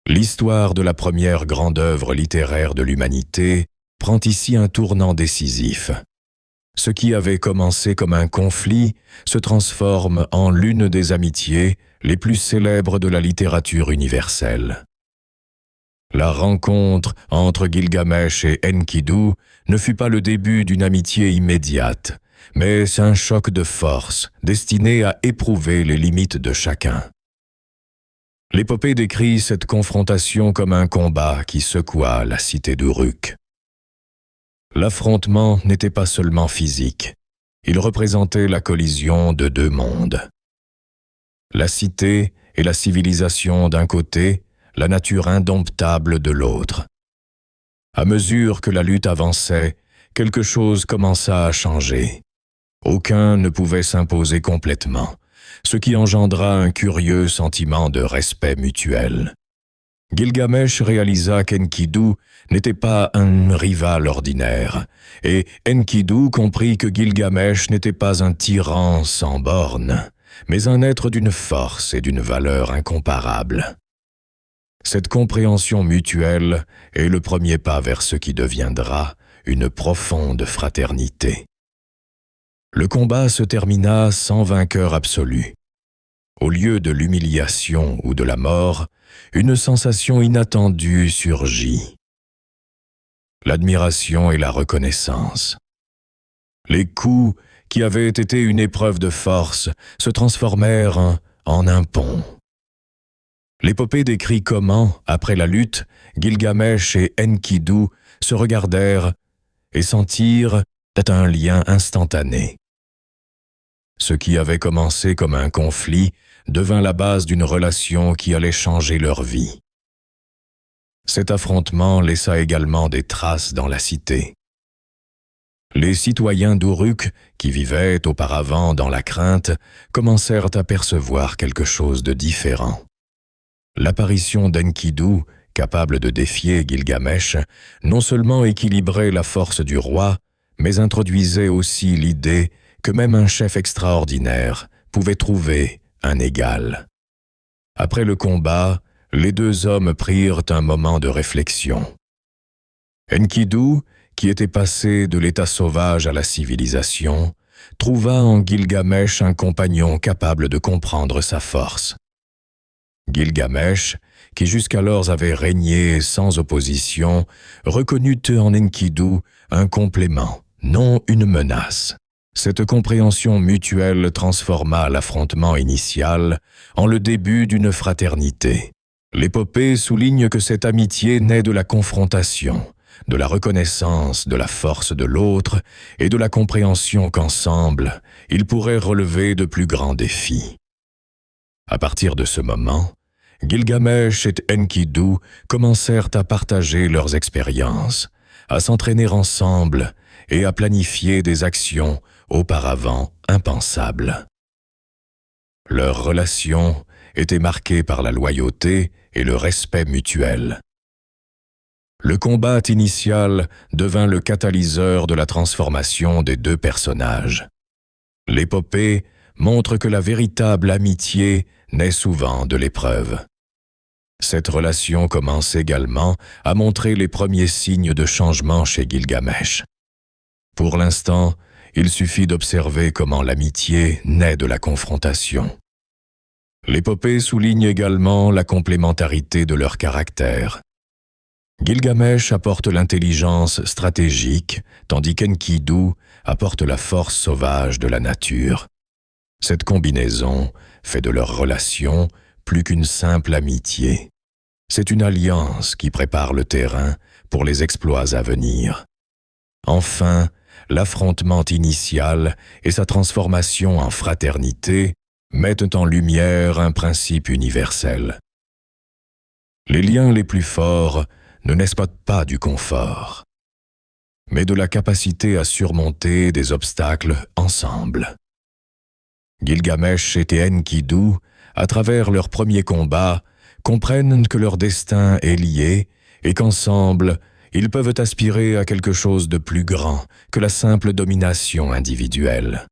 L'histoire de la première grande œuvre littéraire de l'humanité prend ici un tournant décisif. Ce qui avait commencé comme un conflit se transforme en l'une des amitiés les plus célèbres de la littérature universelle. La rencontre entre Gilgamesh et Enkidu ne fut pas le début d'une amitié immédiate, mais un choc de force destiné à éprouver les limites de chacun. L'épopée décrit cette confrontation comme un combat qui secoua la cité d'Uruk. L'affrontement n'était pas seulement physique, il représentait la collision de deux mondes. La cité et la civilisation d'un côté, la nature indomptable de l'autre. À mesure que la lutte avançait, quelque chose commença à changer. Aucun ne pouvait s'imposer complètement, ce qui engendra un curieux sentiment de respect mutuel. Gilgamesh réalisa qu'Enkidu n'était pas un rival ordinaire, et Enkidu comprit que Gilgamesh n'était pas un tyran sans bornes, mais un être d'une force et d'une valeur incomparables. Cette compréhension mutuelle est le premier pas vers ce qui deviendra une profonde fraternité. Le combat se termina sans vainqueur absolu. Au lieu de l'humiliation ou de la mort, une sensation inattendue surgit. L'admiration et la reconnaissance. Les coups qui avaient été une épreuve de force se transformèrent en un pont. L'épopée décrit comment, après la lutte, Gilgamesh et Enkidu se regardèrent et sentirent un lien instantané. Ce qui avait commencé comme un conflit devint la base d'une relation qui allait changer leur vie. Cet affrontement laissa également des traces dans la cité. Les citoyens d'Uruk, qui vivaient auparavant dans la crainte, commencèrent à percevoir quelque chose de différent. L'apparition d'Enkidu, capable de défier Gilgamesh, non seulement équilibrait la force du roi, mais introduisait aussi l'idée que même un chef extraordinaire pouvait trouver un égal. Après le combat, les deux hommes prirent un moment de réflexion. Enkidu, qui était passé de l'état sauvage à la civilisation, trouva en Gilgamesh un compagnon capable de comprendre sa force. Gilgamesh, qui jusqu'alors avait régné sans opposition, reconnut en Enkidu un complément, non une menace. Cette compréhension mutuelle transforma l'affrontement initial en le début d'une fraternité. L'épopée souligne que cette amitié naît de la confrontation, de la reconnaissance de la force de l'autre et de la compréhension qu'ensemble, ils pourraient relever de plus grands défis. À partir de ce moment, Gilgamesh et Enkidu commencèrent à partager leurs expériences, à s'entraîner ensemble et à planifier des actions auparavant impensables. Leur relation était marquée par la loyauté et le respect mutuel. Le combat initial devint le catalyseur de la transformation des deux personnages. L'épopée montre que la véritable amitié naît souvent de l'épreuve. Cette relation commence également à montrer les premiers signes de changement chez Gilgamesh. Pour l'instant, il suffit d'observer comment l'amitié naît de la confrontation. L'épopée souligne également la complémentarité de leur caractère. Gilgamesh apporte l'intelligence stratégique, tandis qu'Enkidu apporte la force sauvage de la nature. Cette combinaison fait de leur relation plus qu'une simple amitié. C'est une alliance qui prépare le terrain pour les exploits à venir. Enfin, l'affrontement initial et sa transformation en fraternité mettent en lumière un principe universel. Les liens les plus forts ne naissent pas du confort, mais de la capacité à surmonter des obstacles ensemble. Gilgamesh et Enkidu, à travers leur premier combat, comprennent que leur destin est lié et qu'ensemble, ils peuvent aspirer à quelque chose de plus grand que la simple domination individuelle.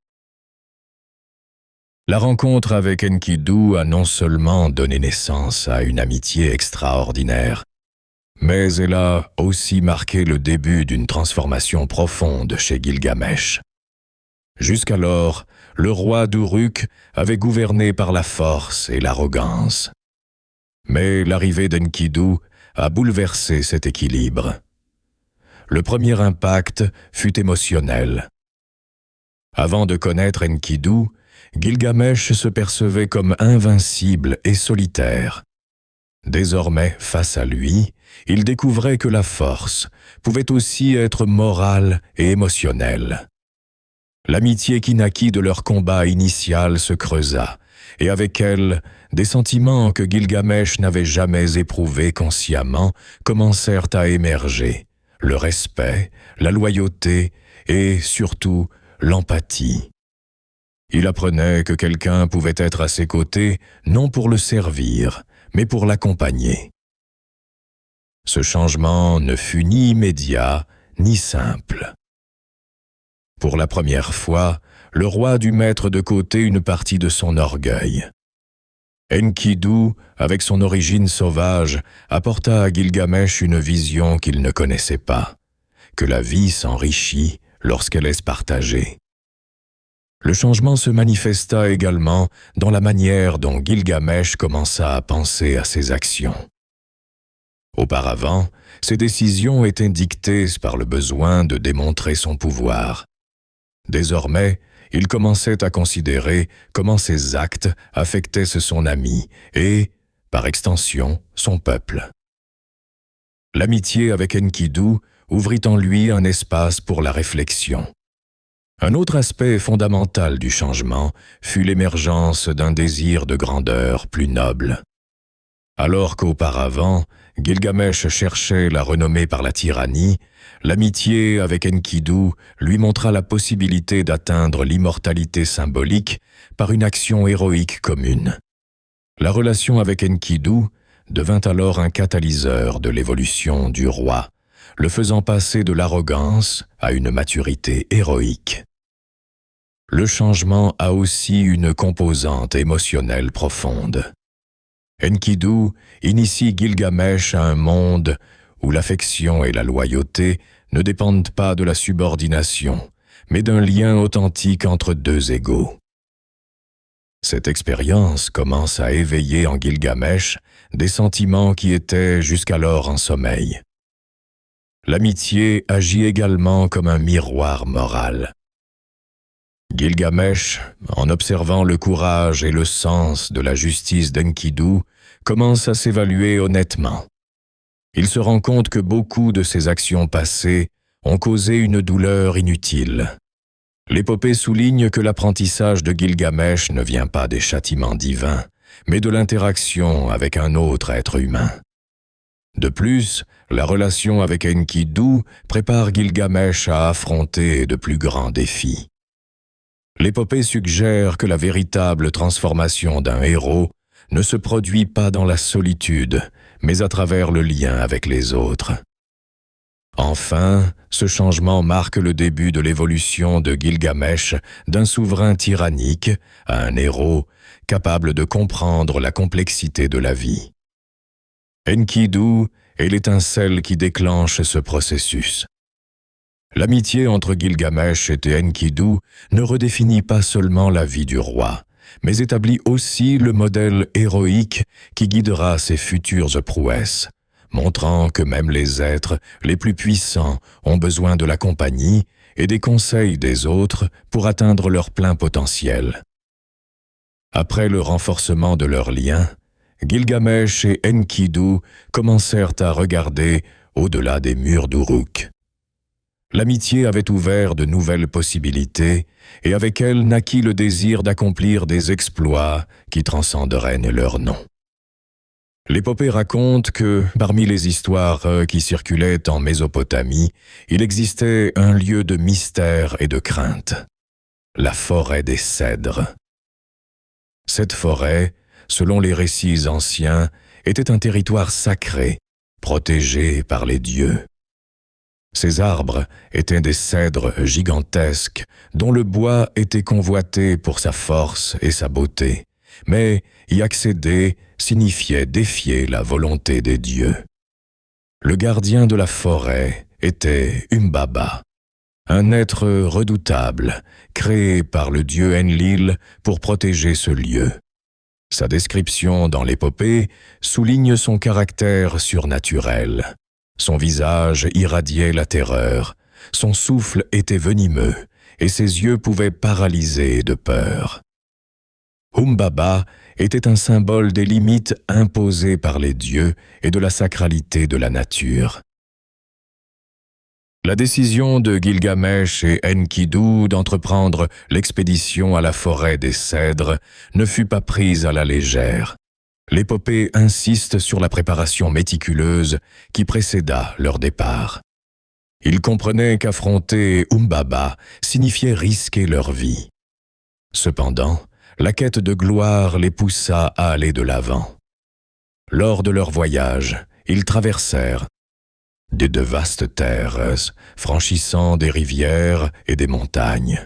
La rencontre avec Enkidu a non seulement donné naissance à une amitié extraordinaire, mais elle a aussi marqué le début d'une transformation profonde chez Gilgamesh. Jusqu'alors, le roi d'Uruk avait gouverné par la force et l'arrogance. Mais l'arrivée d'Enkidu a bouleversé cet équilibre. Le premier impact fut émotionnel. Avant de connaître Enkidu, Gilgamesh se percevait comme invincible et solitaire. Désormais, face à lui, il découvrait que la force pouvait aussi être morale et émotionnelle. L'amitié qui naquit de leur combat initial se creusa, et avec elle, des sentiments que Gilgamesh n'avait jamais éprouvés consciemment commencèrent à émerger, le respect, la loyauté et, surtout, l'empathie. Il apprenait que quelqu'un pouvait être à ses côtés non pour le servir, mais pour l'accompagner. Ce changement ne fut ni immédiat, ni simple. Pour la première fois, le roi dut mettre de côté une partie de son orgueil. Enkidu, avec son origine sauvage, apporta à Gilgamesh une vision qu'il ne connaissait pas, que la vie s'enrichit lorsqu'elle est partagée. Le changement se manifesta également dans la manière dont Gilgamesh commença à penser à ses actions. Auparavant, ses décisions étaient dictées par le besoin de démontrer son pouvoir. Désormais, il commençait à considérer comment ses actes affectaient son ami et, par extension son peuple. L'amitié avec Enkidu ouvrit en lui un espace pour la réflexion. Un autre aspect fondamental du changement fut l'émergence d'un désir de grandeur plus noble. Alors qu'auparavant, Gilgamesh cherchait la renommée par la tyrannie, l'amitié avec Enkidu lui montra la possibilité d'atteindre l'immortalité symbolique par une action héroïque commune. La relation avec Enkidu devint alors un catalyseur de l'évolution du roi, le faisant passer de l'arrogance à une maturité héroïque. Le changement a aussi une composante émotionnelle profonde. Enkidu initie Gilgamesh à un monde où l'affection et la loyauté ne dépendent pas de la subordination, mais d'un lien authentique entre deux égaux. Cette expérience commence à éveiller en Gilgamesh des sentiments qui étaient jusqu'alors en sommeil. L'amitié agit également comme un miroir moral. Gilgamesh, en observant le courage et le sens de la justice d'Enkidu, commence à s'évaluer honnêtement. Il se rend compte que beaucoup de ses actions passées ont causé une douleur inutile. L'épopée souligne que l'apprentissage de Gilgamesh ne vient pas des châtiments divins, mais de l'interaction avec un autre être humain. De plus, la relation avec Enkidu prépare Gilgamesh à affronter de plus grands défis. L'épopée suggère que la véritable transformation d'un héros ne se produit pas dans la solitude, mais à travers le lien avec les autres. Enfin, ce changement marque le début de l'évolution de Gilgamesh d'un souverain tyrannique à un héros capable de comprendre la complexité de la vie. Enkidu est l'étincelle qui déclenche ce processus. L'amitié entre Gilgamesh et Enkidu ne redéfinit pas seulement la vie du roi, mais établit aussi le modèle héroïque qui guidera ses futures prouesses, montrant que même les êtres les plus puissants ont besoin de la compagnie et des conseils des autres pour atteindre leur plein potentiel. Après le renforcement de leurs liens, Gilgamesh et Enkidu commencèrent à regarder au-delà des murs d'Uruk. L'amitié avait ouvert de nouvelles possibilités, et avec elle naquit le désir d'accomplir des exploits qui transcenderaient leur nom. L'épopée raconte que, parmi les histoires qui circulaient en Mésopotamie, il existait un lieu de mystère et de crainte, la forêt des cèdres. Cette forêt, selon les récits anciens, était un territoire sacré, protégé par les dieux. Ces arbres étaient des cèdres gigantesques dont le bois était convoité pour sa force et sa beauté, mais y accéder signifiait défier la volonté des dieux. Le gardien de la forêt était Humbaba, un être redoutable, créé par le dieu Enlil pour protéger ce lieu. Sa description dans l'épopée souligne son caractère surnaturel. Son visage irradiait la terreur, son souffle était venimeux, et ses yeux pouvaient paralyser de peur. Humbaba était un symbole des limites imposées par les dieux et de la sacralité de la nature. La décision de Gilgamesh et Enkidu d'entreprendre l'expédition à la forêt des cèdres ne fut pas prise à la légère. L'épopée insiste sur la préparation méticuleuse qui précéda leur départ. Ils comprenaient qu'affronter Humbaba signifiait risquer leur vie. Cependant, la quête de gloire les poussa à aller de l'avant. Lors de leur voyage, ils traversèrent de vastes terres, franchissant des rivières et des montagnes.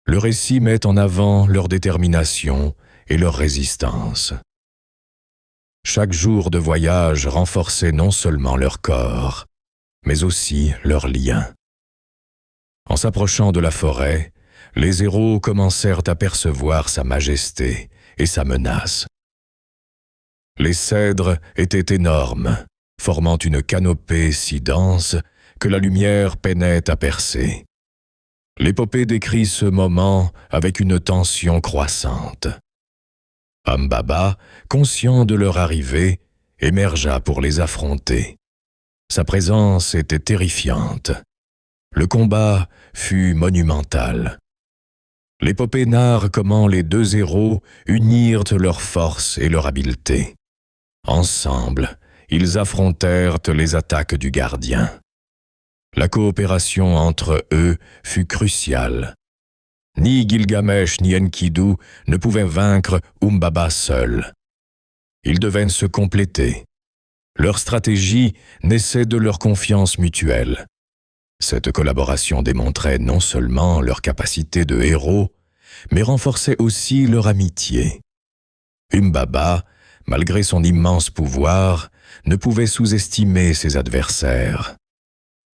Le récit met en avant leur détermination et leur résistance. Chaque jour de voyage renforçait non seulement leur corps, mais aussi leurs liens. En s'approchant de la forêt, les héros commencèrent à percevoir sa majesté et sa menace. Les cèdres étaient énormes, formant une canopée si dense que la lumière peinait à percer. L'épopée décrit ce moment avec une tension croissante. Humbaba, conscient de leur arrivée, émergea pour les affronter. Sa présence était terrifiante. Le combat fut monumental. L'épopée narre comment les deux héros unirent leurs forces et leur habileté. Ensemble, ils affrontèrent les attaques du gardien. La coopération entre eux fut cruciale. Ni Gilgamesh ni Enkidu ne pouvaient vaincre Humbaba seul. Ils devaient se compléter. Leur stratégie naissait de leur confiance mutuelle. Cette collaboration démontrait non seulement leur capacité de héros, mais renforçait aussi leur amitié. Humbaba, malgré son immense pouvoir, ne pouvait sous-estimer ses adversaires.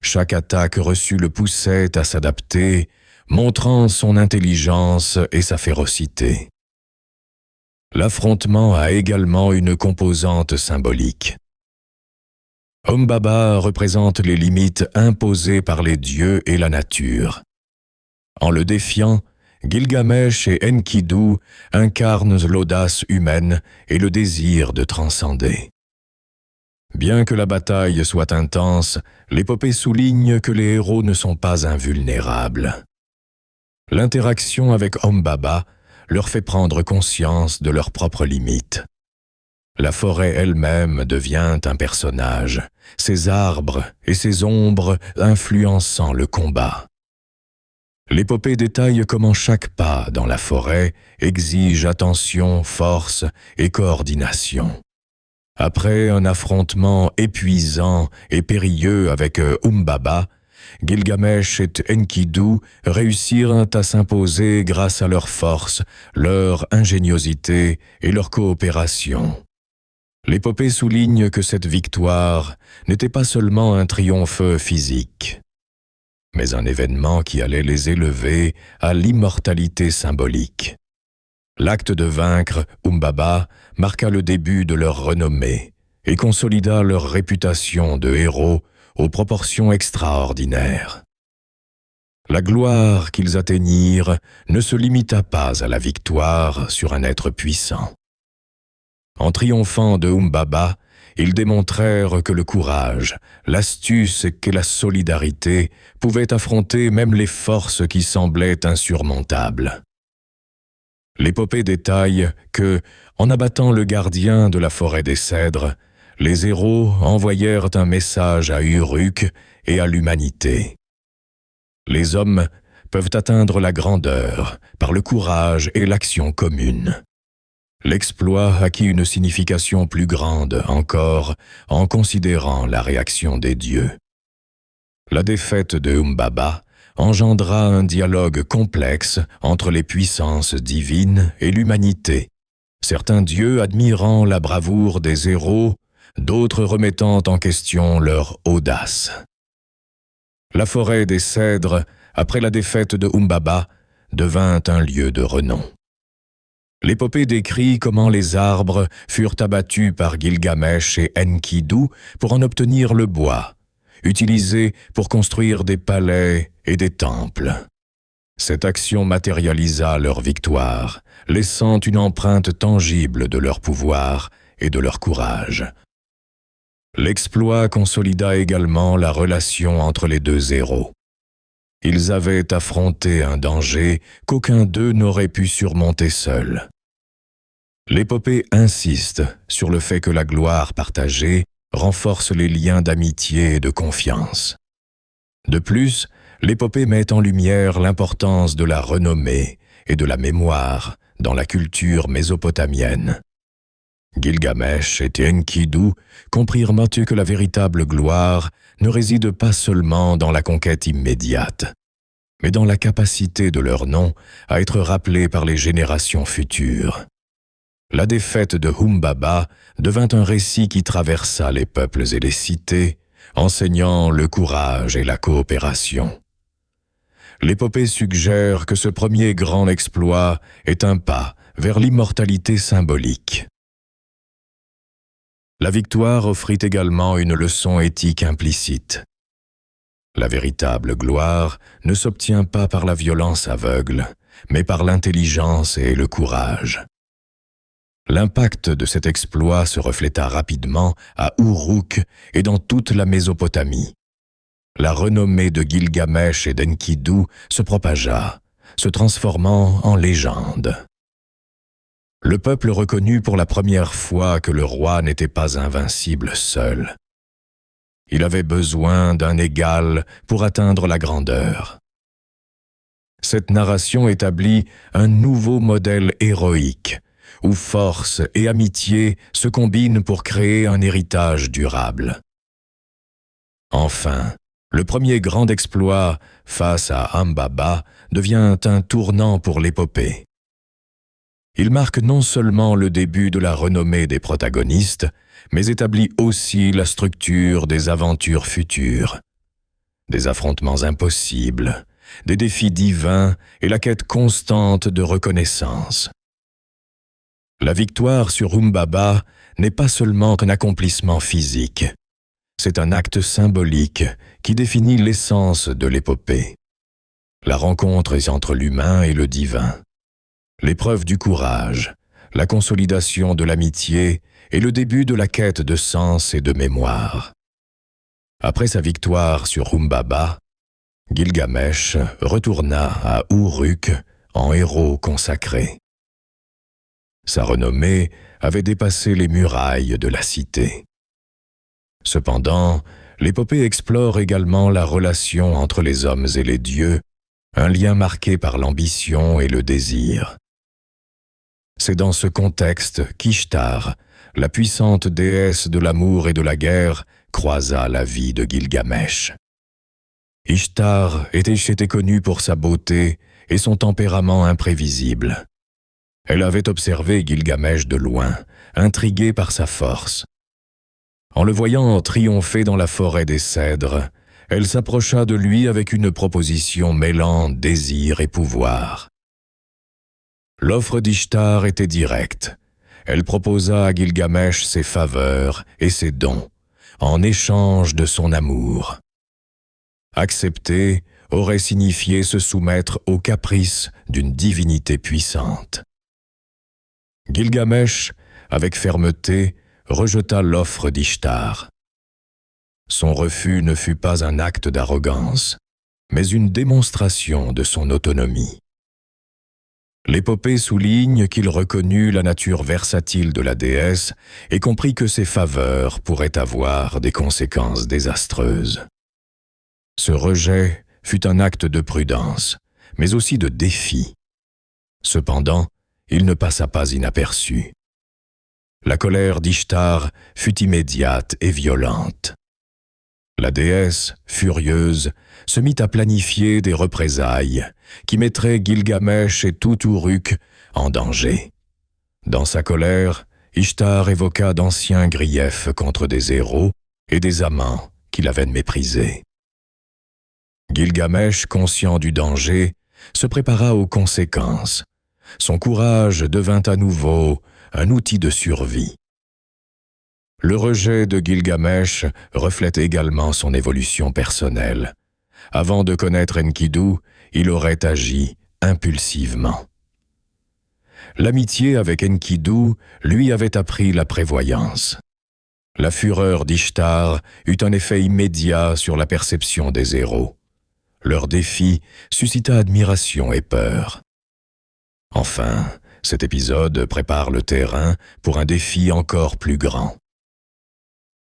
Chaque attaque reçue le poussait à s'adapter, montrant son intelligence et sa férocité. L'affrontement a également une composante symbolique. Humbaba représente les limites imposées par les dieux et la nature. En le défiant, Gilgamesh et Enkidu incarnent l'audace humaine et le désir de transcender. Bien que la bataille soit intense, l'épopée souligne que les héros ne sont pas invulnérables. L'interaction avec Humbaba leur fait prendre conscience de leurs propres limites. La forêt elle-même devient un personnage, ses arbres et ses ombres influençant le combat. L'épopée détaille comment chaque pas dans la forêt exige attention, force et coordination. Après un affrontement épuisant et périlleux avec Humbaba, Gilgamesh et Enkidu réussirent à s'imposer grâce à leur force, leur ingéniosité et leur coopération. L'épopée souligne que cette victoire n'était pas seulement un triomphe physique, mais un événement qui allait les élever à l'immortalité symbolique. L'acte de vaincre Humbaba marqua le début de leur renommée et consolida leur réputation de héros aux proportions extraordinaires. La gloire qu'ils atteignirent ne se limita pas à la victoire sur un être puissant. En triomphant de Humbaba, ils démontrèrent que le courage, l'astuce et la solidarité pouvaient affronter même les forces qui semblaient insurmontables. L'épopée détaille que, en abattant le gardien de la forêt des cèdres, les héros envoyèrent un message à Uruk et à l'humanité. Les hommes peuvent atteindre la grandeur par le courage et l'action commune. L'exploit acquit une signification plus grande encore en considérant la réaction des dieux. La défaite de Humbaba engendra un dialogue complexe entre les puissances divines et l'humanité, certains dieux admirant la bravoure des héros, d'autres remettant en question leur audace. La forêt des cèdres, après la défaite de Humbaba, devint un lieu de renom. L'épopée décrit comment les arbres furent abattus par Gilgamesh et Enkidu pour en obtenir le bois, utilisé pour construire des palais et des temples. Cette action matérialisa leur victoire, laissant une empreinte tangible de leur pouvoir et de leur courage. L'exploit consolida également la relation entre les deux héros. Ils avaient affronté un danger qu'aucun d'eux n'aurait pu surmonter seul. L'épopée insiste sur le fait que la gloire partagée renforce les liens d'amitié et de confiance. De plus, l'épopée met en lumière l'importance de la renommée et de la mémoire dans la culture mésopotamienne. Gilgamesh et Enkidu comprirent que la véritable gloire ne réside pas seulement dans la conquête immédiate, mais dans la capacité de leur nom à être rappelé par les générations futures. La défaite de Humbaba devint un récit qui traversa les peuples et les cités, enseignant le courage et la coopération. L'épopée suggère que ce premier grand exploit est un pas vers l'immortalité symbolique. La victoire offrit également une leçon éthique implicite. La véritable gloire ne s'obtient pas par la violence aveugle, mais par l'intelligence et le courage. L'impact de cet exploit se refléta rapidement à Uruk et dans toute la Mésopotamie. La renommée de Gilgamesh et d'Enkidu se propagea, se transformant en légende. Le peuple reconnut pour la première fois que le roi n'était pas invincible seul. Il avait besoin d'un égal pour atteindre la grandeur. Cette narration établit un nouveau modèle héroïque, où force et amitié se combinent pour créer un héritage durable. Enfin, le premier grand exploit face à Humbaba devient un tournant pour l'épopée. Il marque non seulement le début de la renommée des protagonistes, mais établit aussi la structure des aventures futures. Des affrontements impossibles, des défis divins et la quête constante de reconnaissance. La victoire sur Humbaba n'est pas seulement un accomplissement physique, c'est un acte symbolique qui définit l'essence de l'épopée. La rencontre est entre l'humain et le divin. L'épreuve du courage, la consolidation de l'amitié et le début de la quête de sens et de mémoire. Après sa victoire sur Humbaba, Gilgamesh retourna à Uruk en héros consacré. Sa renommée avait dépassé les murailles de la cité. Cependant, l'épopée explore également la relation entre les hommes et les dieux, un lien marqué par l'ambition et le désir. C'est dans ce contexte qu'Ishtar, la puissante déesse de l'amour et de la guerre, croisa la vie de Gilgamesh. Ishtar était connue pour sa beauté et son tempérament imprévisible. Elle avait observé Gilgamesh de loin, intriguée par sa force. En le voyant triompher dans la forêt des cèdres, elle s'approcha de lui avec une proposition mêlant désir et pouvoir. L'offre d'Ishtar était directe. Elle proposa à Gilgamesh ses faveurs et ses dons, en échange de son amour. Accepter aurait signifié se soumettre aux caprices d'une divinité puissante. Gilgamesh, avec fermeté, rejeta l'offre d'Ishtar. Son refus ne fut pas un acte d'arrogance, mais une démonstration de son autonomie. L'épopée souligne qu'il reconnut la nature versatile de la déesse et comprit que ses faveurs pourraient avoir des conséquences désastreuses. Ce rejet fut un acte de prudence, mais aussi de défi. Cependant, il ne passa pas inaperçu. La colère d'Ishtar fut immédiate et violente. La déesse, furieuse, se mit à planifier des représailles qui mettraient Gilgamesh et tout Uruk en danger. Dans sa colère, Ishtar évoqua d'anciens griefs contre des héros et des amants qui l'avaient méprisé. Gilgamesh, conscient du danger, se prépara aux conséquences. Son courage devint à nouveau un outil de survie. Le rejet de Gilgamesh reflète également son évolution personnelle. Avant de connaître Enkidu, il aurait agi impulsivement. L'amitié avec Enkidu lui avait appris la prévoyance. La fureur d'Ishtar eut un effet immédiat sur la perception des héros. Leur défi suscita admiration et peur. Enfin, cet épisode prépare le terrain pour un défi encore plus grand.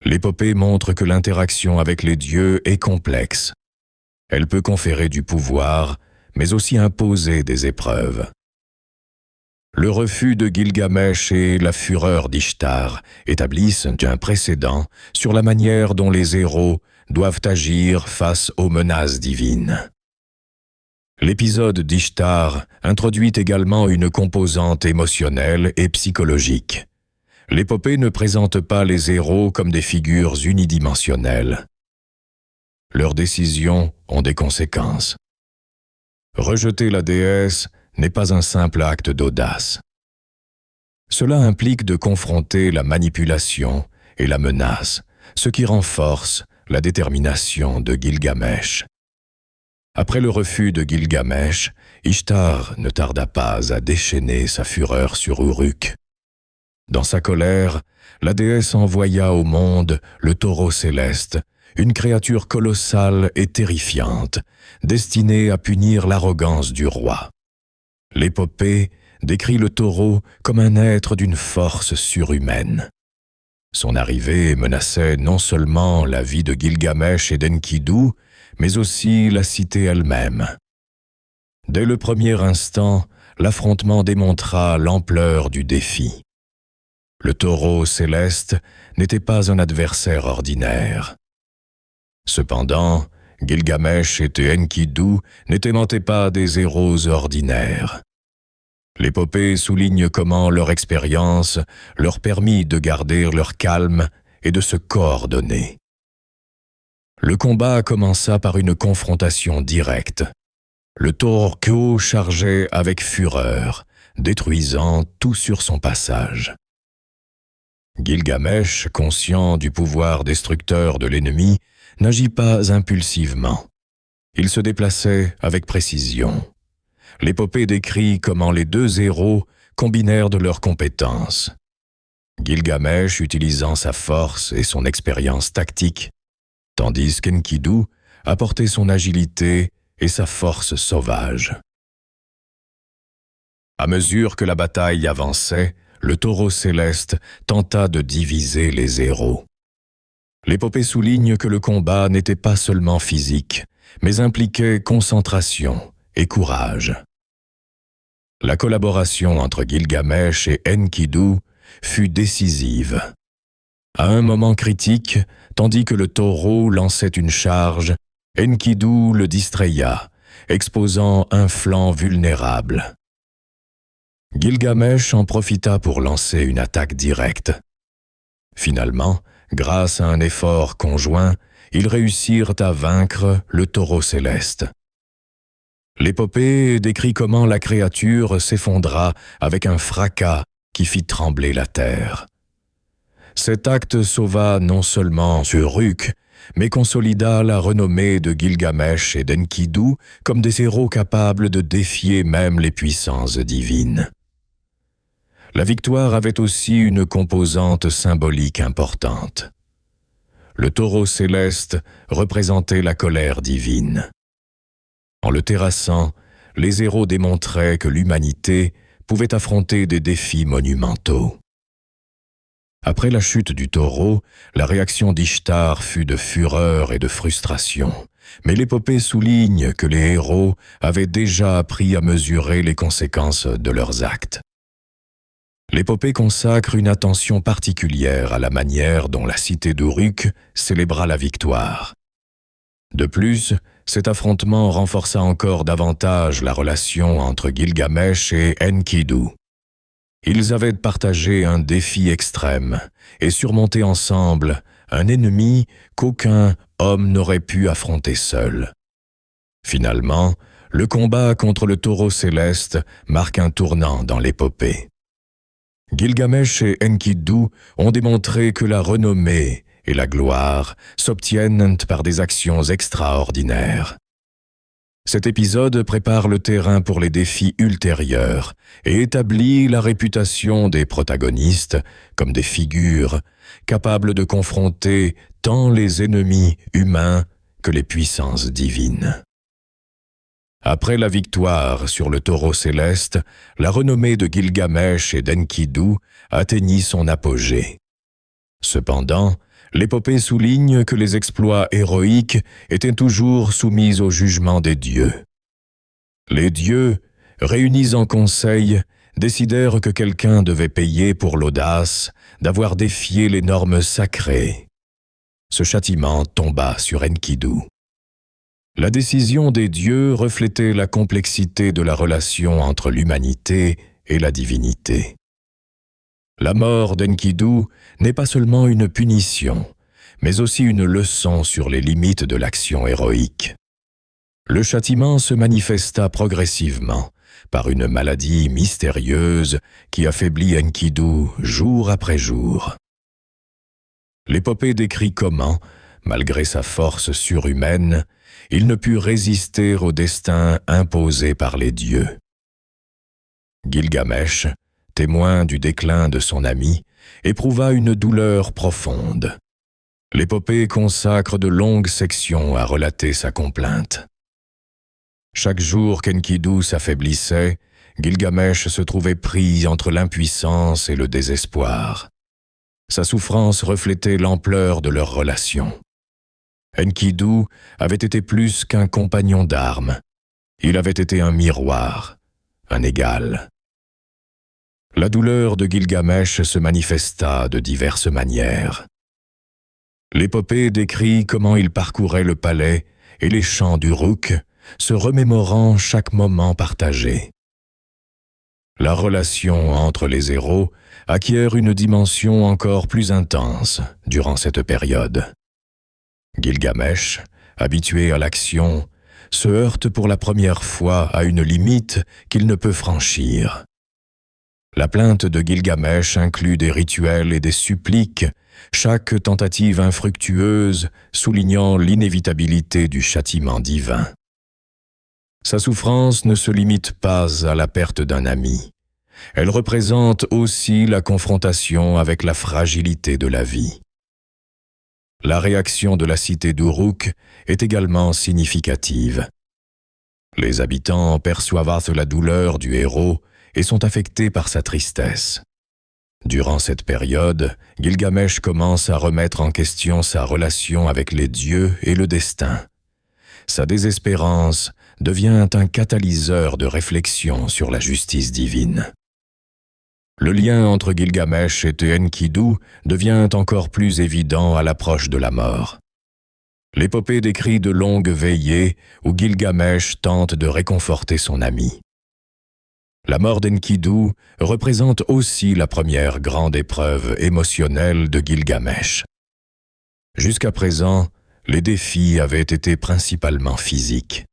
L'épopée montre que l'interaction avec les dieux est complexe. Elle peut conférer du pouvoir, mais aussi imposer des épreuves. Le refus de Gilgamesh et la fureur d'Ishtar établissent un précédent sur la manière dont les héros doivent agir face aux menaces divines. L'épisode d'Ishtar introduit également une composante émotionnelle et psychologique. L'épopée ne présente pas les héros comme des figures unidimensionnelles. Leurs décisions ont des conséquences. Rejeter la déesse n'est pas un simple acte d'audace. Cela implique de confronter la manipulation et la menace, ce qui renforce la détermination de Gilgamesh. Après le refus de Gilgamesh, Ishtar ne tarda pas à déchaîner sa fureur sur Uruk. Dans sa colère, la déesse envoya au monde le taureau céleste, une créature colossale et terrifiante, destinée à punir l'arrogance du roi. L'épopée décrit le taureau comme un être d'une force surhumaine. Son arrivée menaçait non seulement la vie de Gilgamesh et d'Enkidu, mais aussi la cité elle-même. Dès le premier instant, l'affrontement démontra l'ampleur du défi. Le taureau céleste n'était pas un adversaire ordinaire. Cependant, Gilgamesh et Enkidu n'étaient pas des héros ordinaires. L'épopée souligne comment leur expérience leur permit de garder leur calme et de se coordonner. Le combat commença par une confrontation directe. Le taureau chargeait avec fureur, détruisant tout sur son passage. Gilgamesh, conscient du pouvoir destructeur de l'ennemi, n'agit pas impulsivement. Il se déplaçait avec précision. L'épopée décrit comment les deux héros combinèrent de leurs compétences. Gilgamesh utilisant sa force et son expérience tactique, tandis qu'Enkidu apportait son agilité et sa force sauvage. À mesure que la bataille avançait, le taureau céleste tenta de diviser les héros. L'épopée souligne que le combat n'était pas seulement physique, mais impliquait concentration et courage. La collaboration entre Gilgamesh et Enkidu fut décisive. À un moment critique, tandis que le taureau lançait une charge, Enkidu le distraya, exposant un flanc vulnérable. Gilgamesh en profita pour lancer une attaque directe. Finalement, grâce à un effort conjoint, ils réussirent à vaincre le taureau céleste. L'épopée décrit comment la créature s'effondra avec un fracas qui fit trembler la terre. Cet acte sauva non seulement Uruk, mais consolida la renommée de Gilgamesh et d'Enkidu comme des héros capables de défier même les puissances divines. La victoire avait aussi une composante symbolique importante. Le taureau céleste représentait la colère divine. En le terrassant, les héros démontraient que l'humanité pouvait affronter des défis monumentaux. Après la chute du taureau, la réaction d'Ishtar fut de fureur et de frustration, mais l'épopée souligne que les héros avaient déjà appris à mesurer les conséquences de leurs actes. L'épopée consacre une attention particulière à la manière dont la cité d'Uruk célébra la victoire. De plus, cet affrontement renforça encore davantage la relation entre Gilgamesh et Enkidu. Ils avaient partagé un défi extrême et surmonté ensemble un ennemi qu'aucun homme n'aurait pu affronter seul. Finalement, le combat contre le taureau céleste marque un tournant dans l'épopée. Gilgamesh et Enkidu ont démontré que la renommée et la gloire s'obtiennent par des actions extraordinaires. Cet épisode prépare le terrain pour les défis ultérieurs et établit la réputation des protagonistes comme des figures capables de confronter tant les ennemis humains que les puissances divines. Après la victoire sur le taureau céleste, la renommée de Gilgamesh et d'Enkidu atteignit son apogée. Cependant, l'épopée souligne que les exploits héroïques étaient toujours soumis au jugement des dieux. Les dieux, réunis en conseil, décidèrent que quelqu'un devait payer pour l'audace d'avoir défié les normes sacrées. Ce châtiment tomba sur Enkidu. La décision des dieux reflétait la complexité de la relation entre l'humanité et la divinité. La mort d'Enkidu n'est pas seulement une punition, mais aussi une leçon sur les limites de l'action héroïque. Le châtiment se manifesta progressivement par une maladie mystérieuse qui affaiblit Enkidu jour après jour. L'épopée décrit comment, malgré sa force surhumaine, il ne put résister au destin imposé par les dieux. Gilgamesh, témoin du déclin de son ami, éprouva une douleur profonde. L'épopée consacre de longues sections à relater sa complainte. Chaque jour qu'Enkidu s'affaiblissait, Gilgamesh se trouvait pris entre l'impuissance et le désespoir. Sa souffrance reflétait l'ampleur de leur relation. Enkidu avait été plus qu'un compagnon d'armes. Il avait été un miroir, un égal. La douleur de Gilgamesh se manifesta de diverses manières. L'épopée décrit comment il parcourait le palais et les champs d'Uruk, se remémorant chaque moment partagé. La relation entre les héros acquiert une dimension encore plus intense durant cette période. Gilgamesh, habitué à l'action, se heurte pour la première fois à une limite qu'il ne peut franchir. La plainte de Gilgamesh inclut des rituels et des suppliques, chaque tentative infructueuse soulignant l'inévitabilité du châtiment divin. Sa souffrance ne se limite pas à la perte d'un ami. Elle représente aussi la confrontation avec la fragilité de la vie. La réaction de la cité d'Uruk est également significative. Les habitants perçoivent la douleur du héros et sont affectés par sa tristesse. Durant cette période, Gilgamesh commence à remettre en question sa relation avec les dieux et le destin. Sa désespérance devient un catalyseur de réflexion sur la justice divine. Le lien entre Gilgamesh et Enkidu devient encore plus évident à l'approche de la mort. L'épopée décrit de longues veillées où Gilgamesh tente de réconforter son ami. La mort d'Enkidu représente aussi la première grande épreuve émotionnelle de Gilgamesh. Jusqu'à présent, les défis avaient été principalement physiques.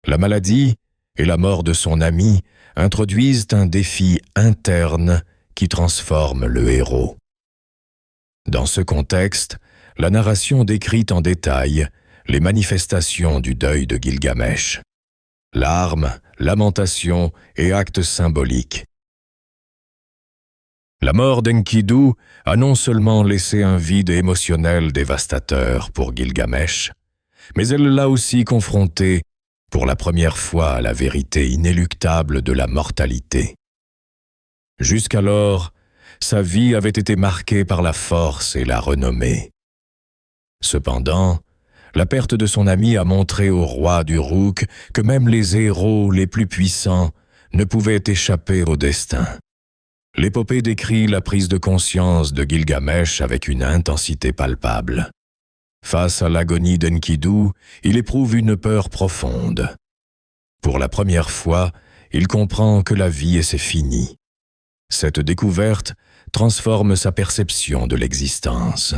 La maladie et la mort de son ami introduisent un défi interne qui transforme le héros. Dans ce contexte, la narration décrit en détail les manifestations du deuil de Gilgamesh. Larmes, lamentations et actes symboliques. La mort d'Enkidu a non seulement laissé un vide émotionnel dévastateur pour Gilgamesh, mais elle l'a aussi confronté pour la première fois à la vérité inéluctable de la mortalité. Jusqu'alors, sa vie avait été marquée par la force et la renommée. Cependant, la perte de son ami a montré au roi d'Uruk que même les héros les plus puissants ne pouvaient échapper au destin. L'épopée décrit la prise de conscience de Gilgamesh avec une intensité palpable. Face à l'agonie d'Enkidu, il éprouve une peur profonde. Pour la première fois, il comprend que la vie est finie. Cette découverte transforme sa perception de l'existence.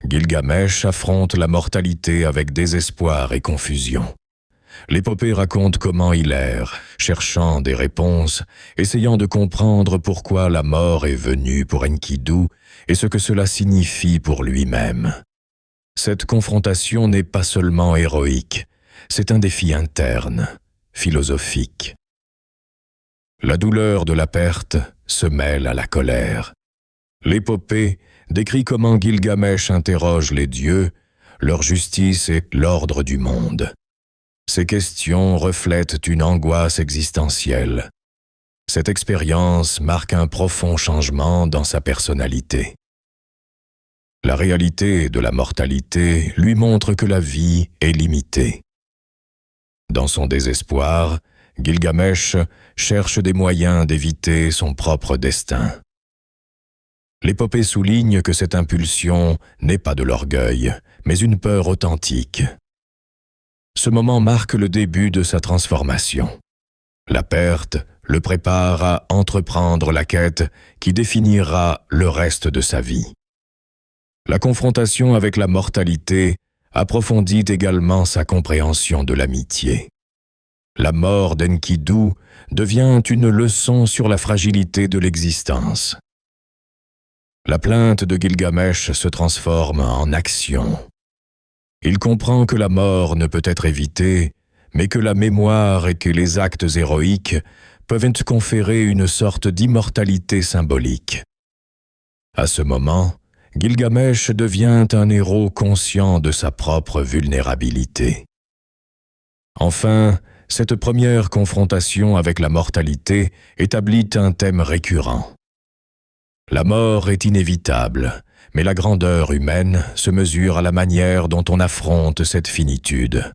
Gilgamesh affronte la mortalité avec désespoir et confusion. L'épopée raconte comment il erre, cherchant des réponses, essayant de comprendre pourquoi la mort est venue pour Enkidu et ce que cela signifie pour lui-même. Cette confrontation n'est pas seulement héroïque, c'est un défi interne, philosophique. La douleur de la perte se mêle à la colère. L'épopée décrit comment Gilgamesh interroge les dieux, leur justice et l'ordre du monde. Ces questions reflètent une angoisse existentielle. Cette expérience marque un profond changement dans sa personnalité. La réalité de la mortalité lui montre que la vie est limitée. Dans son désespoir, Gilgamesh cherche des moyens d'éviter son propre destin. L'épopée souligne que cette impulsion n'est pas de l'orgueil, mais une peur authentique. Ce moment marque le début de sa transformation. La perte le prépare à entreprendre la quête qui définira le reste de sa vie. La confrontation avec la mortalité approfondit également sa compréhension de l'amitié. La mort d'Enkidu devient une leçon sur la fragilité de l'existence. La plainte de Gilgamesh se transforme en action. Il comprend que la mort ne peut être évitée, mais que la mémoire et que les actes héroïques peuvent conférer une sorte d'immortalité symbolique. À ce moment, Gilgamesh devient un héros conscient de sa propre vulnérabilité. Enfin, cette première confrontation avec la mortalité établit un thème récurrent. La mort est inévitable, mais la grandeur humaine se mesure à la manière dont on affronte cette finitude.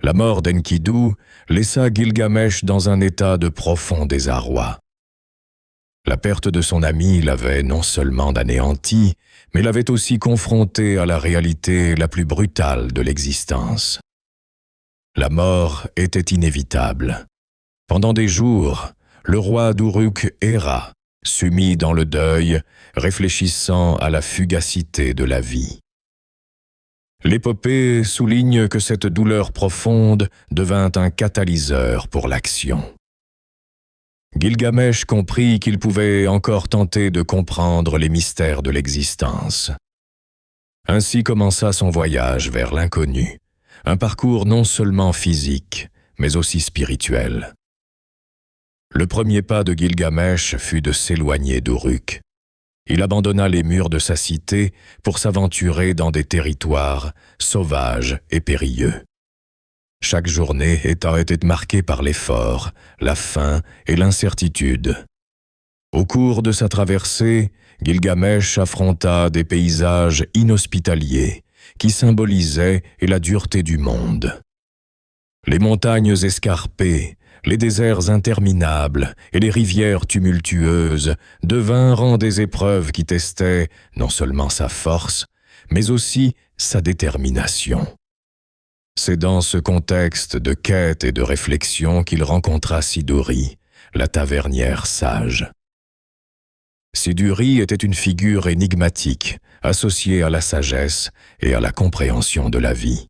La mort d'Enkidu laissa Gilgamesh dans un état de profond désarroi. La perte de son ami l'avait non seulement anéanti, mais l'avait aussi confronté à la réalité la plus brutale de l'existence. La mort était inévitable. Pendant des jours, le roi d'Uruk erra, sumi dans le deuil, réfléchissant à la fugacité de la vie. L'épopée souligne que cette douleur profonde devint un catalyseur pour l'action. Gilgamesh comprit qu'il pouvait encore tenter de comprendre les mystères de l'existence. Ainsi commença son voyage vers l'inconnu, un parcours non seulement physique, mais aussi spirituel. Le premier pas de Gilgamesh fut de s'éloigner d'Uruk. Il abandonna les murs de sa cité pour s'aventurer dans des territoires sauvages et périlleux. Chaque journée était marquée par l'effort, la faim et l'incertitude. Au cours de sa traversée, Gilgamesh affronta des paysages inhospitaliers qui symbolisaient la dureté du monde. Les montagnes escarpées, les déserts interminables et les rivières tumultueuses devinrent des épreuves qui testaient non seulement sa force, mais aussi sa détermination. C'est dans ce contexte de quête et de réflexion qu'il rencontra Siduri, la tavernière sage. Siduri était une figure énigmatique, associée à la sagesse et à la compréhension de la vie.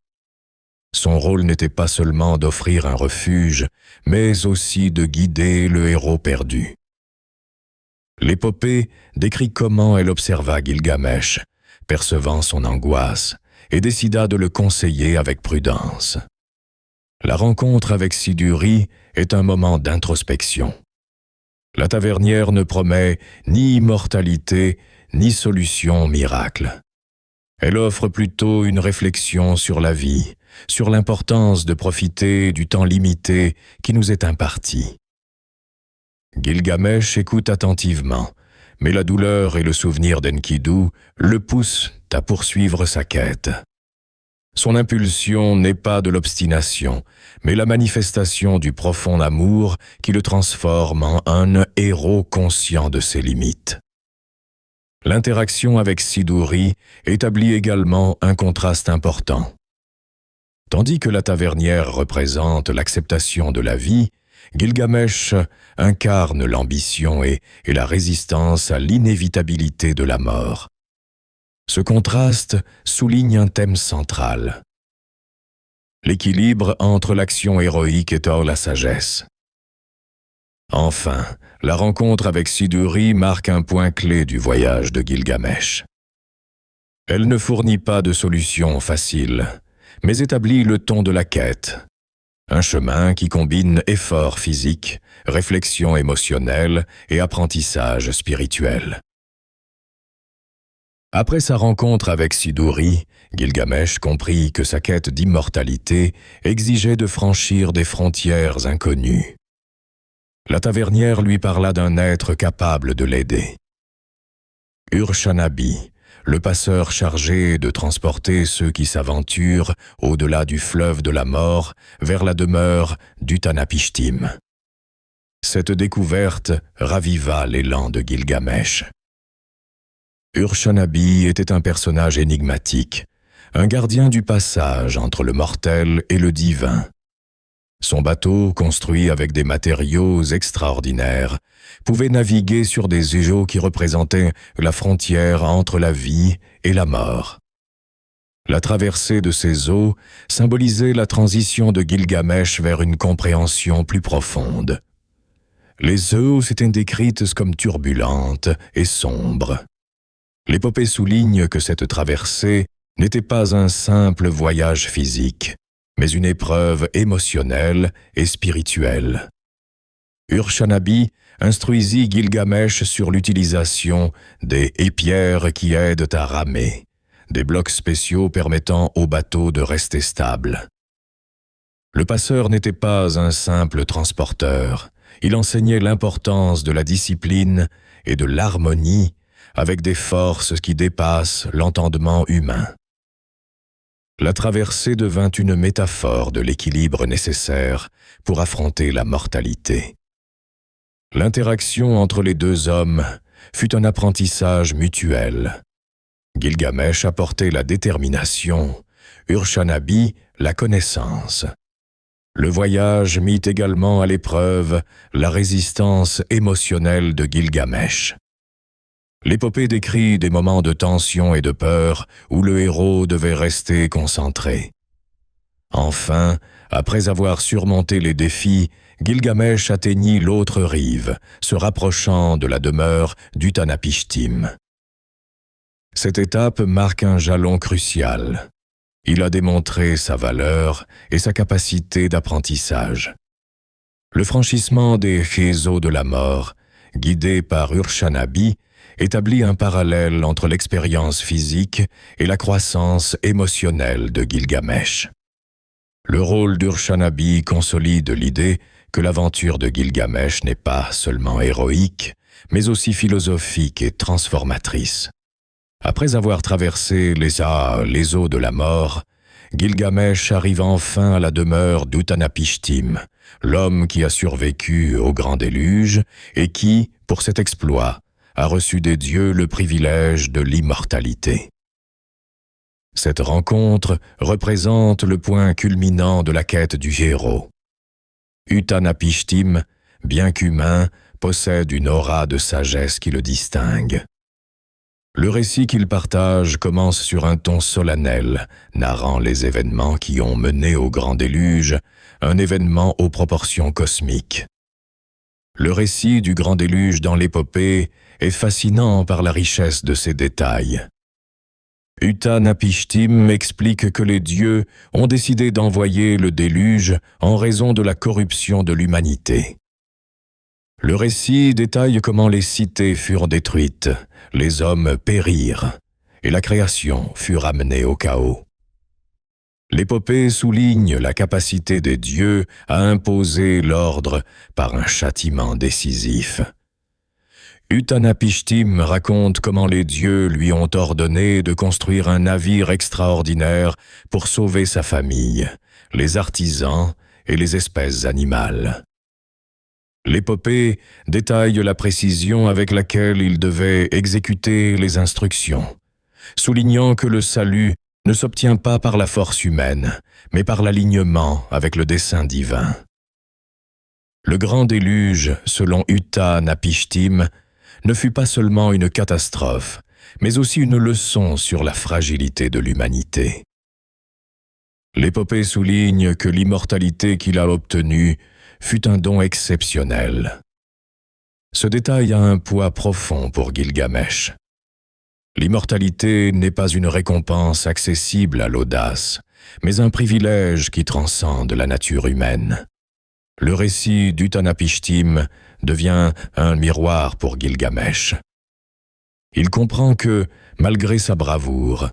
Son rôle n'était pas seulement d'offrir un refuge, mais aussi de guider le héros perdu. L'épopée décrit comment elle observa Gilgamesh, percevant son angoisse, et décida de le conseiller avec prudence. La rencontre avec Siduri est un moment d'introspection. La tavernière ne promet ni immortalité, ni solution miracle. Elle offre plutôt une réflexion sur la vie, sur l'importance de profiter du temps limité qui nous est imparti. Gilgamesh écoute attentivement, mais la douleur et le souvenir d'Enkidu le poussent à poursuivre sa quête. Son impulsion n'est pas de l'obstination, mais la manifestation du profond amour qui le transforme en un héros conscient de ses limites. L'interaction avec Siduri établit également un contraste important. Tandis que la tavernière représente l'acceptation de la vie, Gilgamesh incarne l'ambition et la résistance à l'inévitabilité de la mort. Ce contraste souligne un thème central. L'équilibre entre l'action héroïque et la sagesse. Enfin, la rencontre avec Siduri marque un point clé du voyage de Gilgamesh. Elle ne fournit pas de solution facile, mais établit le ton de la quête. Un chemin qui combine effort physique, réflexion émotionnelle et apprentissage spirituel. Après sa rencontre avec Siduri, Gilgamesh comprit que sa quête d'immortalité exigeait de franchir des frontières inconnues. La tavernière lui parla d'un être capable de l'aider. Urshanabi, le passeur chargé de transporter ceux qui s'aventurent au-delà du fleuve de la mort vers la demeure d'Utanapishtim. Cette découverte raviva l'élan de Gilgamesh. Urshanabi était un personnage énigmatique, un gardien du passage entre le mortel et le divin. Son bateau, construit avec des matériaux extraordinaires, pouvait naviguer sur des eaux qui représentaient la frontière entre la vie et la mort. La traversée de ces eaux symbolisait la transition de Gilgamesh vers une compréhension plus profonde. Les eaux étaient décrites comme turbulentes et sombres. L'épopée souligne que cette traversée n'était pas un simple voyage physique, mais une épreuve émotionnelle et spirituelle. Urshanabi instruisit Gilgamesh sur l'utilisation des épières qui aident à ramer, des blocs spéciaux permettant au bateau de rester stable. Le passeur n'était pas un simple transporteur, il enseignait l'importance de la discipline et de l'harmonie avec des forces qui dépassent l'entendement humain. La traversée devint une métaphore de l'équilibre nécessaire pour affronter la mortalité. L'interaction entre les deux hommes fut un apprentissage mutuel. Gilgamesh apportait la détermination, Urshanabi la connaissance. Le voyage mit également à l'épreuve la résistance émotionnelle de Gilgamesh. L'épopée décrit des moments de tension et de peur où le héros devait rester concentré. Enfin, après avoir surmonté les défis, Gilgamesh atteignit l'autre rive, se rapprochant de la demeure d'Utanapishtim. Cette étape marque un jalon crucial. Il a démontré sa valeur et sa capacité d'apprentissage. Le franchissement des réseaux de la mort, guidé par Urshanabi, établit un parallèle entre l'expérience physique et la croissance émotionnelle de Gilgamesh. Le rôle d'Urshanabi consolide l'idée que l'aventure de Gilgamesh n'est pas seulement héroïque, mais aussi philosophique et transformatrice. Après avoir traversé les eaux de la mort, Gilgamesh arrive enfin à la demeure d'Utanapishtim, l'homme qui a survécu au grand déluge et qui, pour cet exploit, a reçu des dieux le privilège de l'immortalité. Cette rencontre représente le point culminant de la quête du héros. Utanapishtim, bien qu'humain, possède une aura de sagesse qui le distingue. Le récit qu'il partage commence sur un ton solennel, narrant les événements qui ont mené au grand déluge, un événement aux proportions cosmiques. Le récit du grand déluge dans l'épopée est fascinant par la richesse de ses détails. Utanapishtim explique que les dieux ont décidé d'envoyer le déluge en raison de la corruption de l'humanité. Le récit détaille comment les cités furent détruites, les hommes périrent, et la création fut ramenée au chaos. L'épopée souligne la capacité des dieux à imposer l'ordre par un châtiment décisif. Utanapishtim raconte comment les dieux lui ont ordonné de construire un navire extraordinaire pour sauver sa famille, les artisans et les espèces animales. L'épopée détaille la précision avec laquelle il devait exécuter les instructions, soulignant que le salut ne s'obtient pas par la force humaine, mais par l'alignement avec le dessein divin. Le grand déluge, selon Utanapishtim, ne fut pas seulement une catastrophe, mais aussi une leçon sur la fragilité de l'humanité. L'épopée souligne que l'immortalité qu'il a obtenue fut un don exceptionnel. Ce détail a un poids profond pour Gilgamesh. L'immortalité n'est pas une récompense accessible à l'audace, mais un privilège qui transcende la nature humaine. Le récit d'Utanapishtim devient un miroir pour Gilgamesh. Il comprend que, malgré sa bravoure,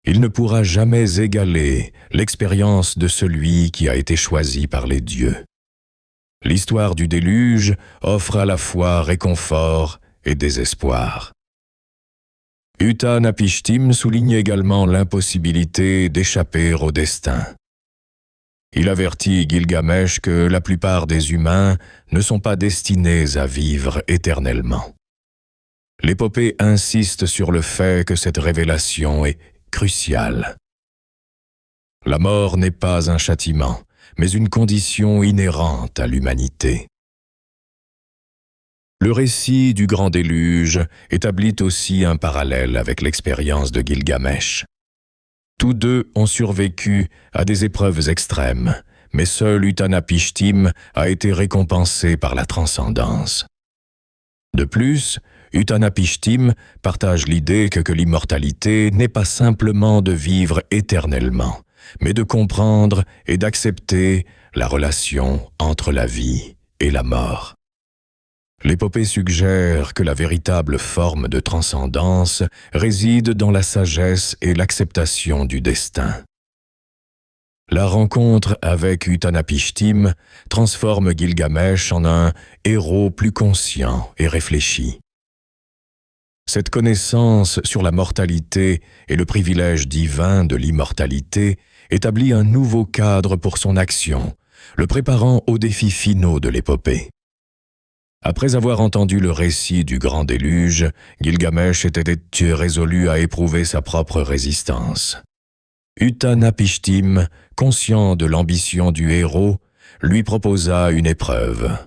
il ne pourra jamais égaler l'expérience de celui qui a été choisi par les dieux. L'histoire du déluge offre à la fois réconfort et désespoir. Utanapishtim souligne également l'impossibilité d'échapper au destin. Il avertit Gilgamesh que la plupart des humains ne sont pas destinés à vivre éternellement. L'épopée insiste sur le fait que cette révélation est cruciale. La mort n'est pas un châtiment, mais une condition inhérente à l'humanité. Le récit du grand déluge établit aussi un parallèle avec l'expérience de Gilgamesh. Tous deux ont survécu à des épreuves extrêmes, mais seul Utanapishtim a été récompensé par la transcendance. De plus, Utanapishtim partage l'idée que l'immortalité n'est pas simplement de vivre éternellement, mais de comprendre et d'accepter la relation entre la vie et la mort. L'épopée suggère que la véritable forme de transcendance réside dans la sagesse et l'acceptation du destin. La rencontre avec Utanapishtim transforme Gilgamesh en un héros plus conscient et réfléchi. Cette connaissance sur la mortalité et le privilège divin de l'immortalité établit un nouveau cadre pour son action, le préparant aux défis finaux de l'épopée. Après avoir entendu le récit du grand déluge, Gilgamesh était résolu à éprouver sa propre résistance. Utanapishtim, conscient de l'ambition du héros, lui proposa une épreuve.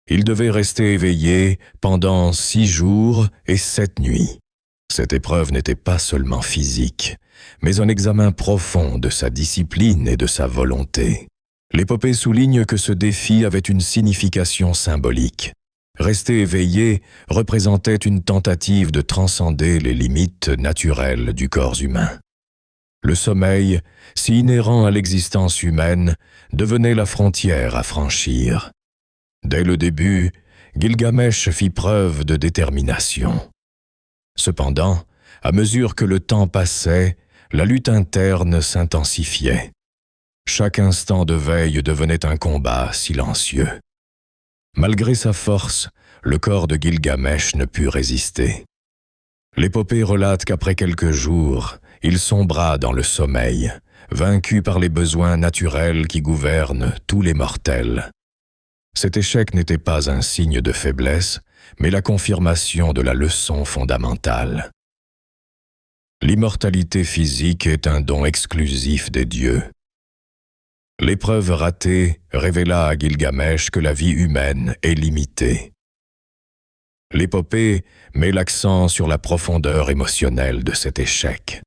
Il devait rester éveillé pendant 6 jours et 7 nuits. Cette épreuve n'était pas seulement physique, mais un examen profond de sa discipline et de sa volonté. L'épopée souligne que ce défi avait une signification symbolique. Rester éveillé représentait une tentative de transcender les limites naturelles du corps humain. Le sommeil, si inhérent à l'existence humaine, devenait la frontière à franchir. Dès le début, Gilgamesh fit preuve de détermination. Cependant, à mesure que le temps passait, la lutte interne s'intensifiait. Chaque instant de veille devenait un combat silencieux. Malgré sa force, le corps de Gilgamesh ne put résister. L'épopée relate qu'après quelques jours, il sombra dans le sommeil, vaincu par les besoins naturels qui gouvernent tous les mortels. Cet échec n'était pas un signe de faiblesse, mais la confirmation de la leçon fondamentale. L'immortalité physique est un don exclusif des dieux. L'épreuve ratée révéla à Gilgamesh que la vie humaine est limitée. L'épopée met l'accent sur la profondeur émotionnelle de cet échec.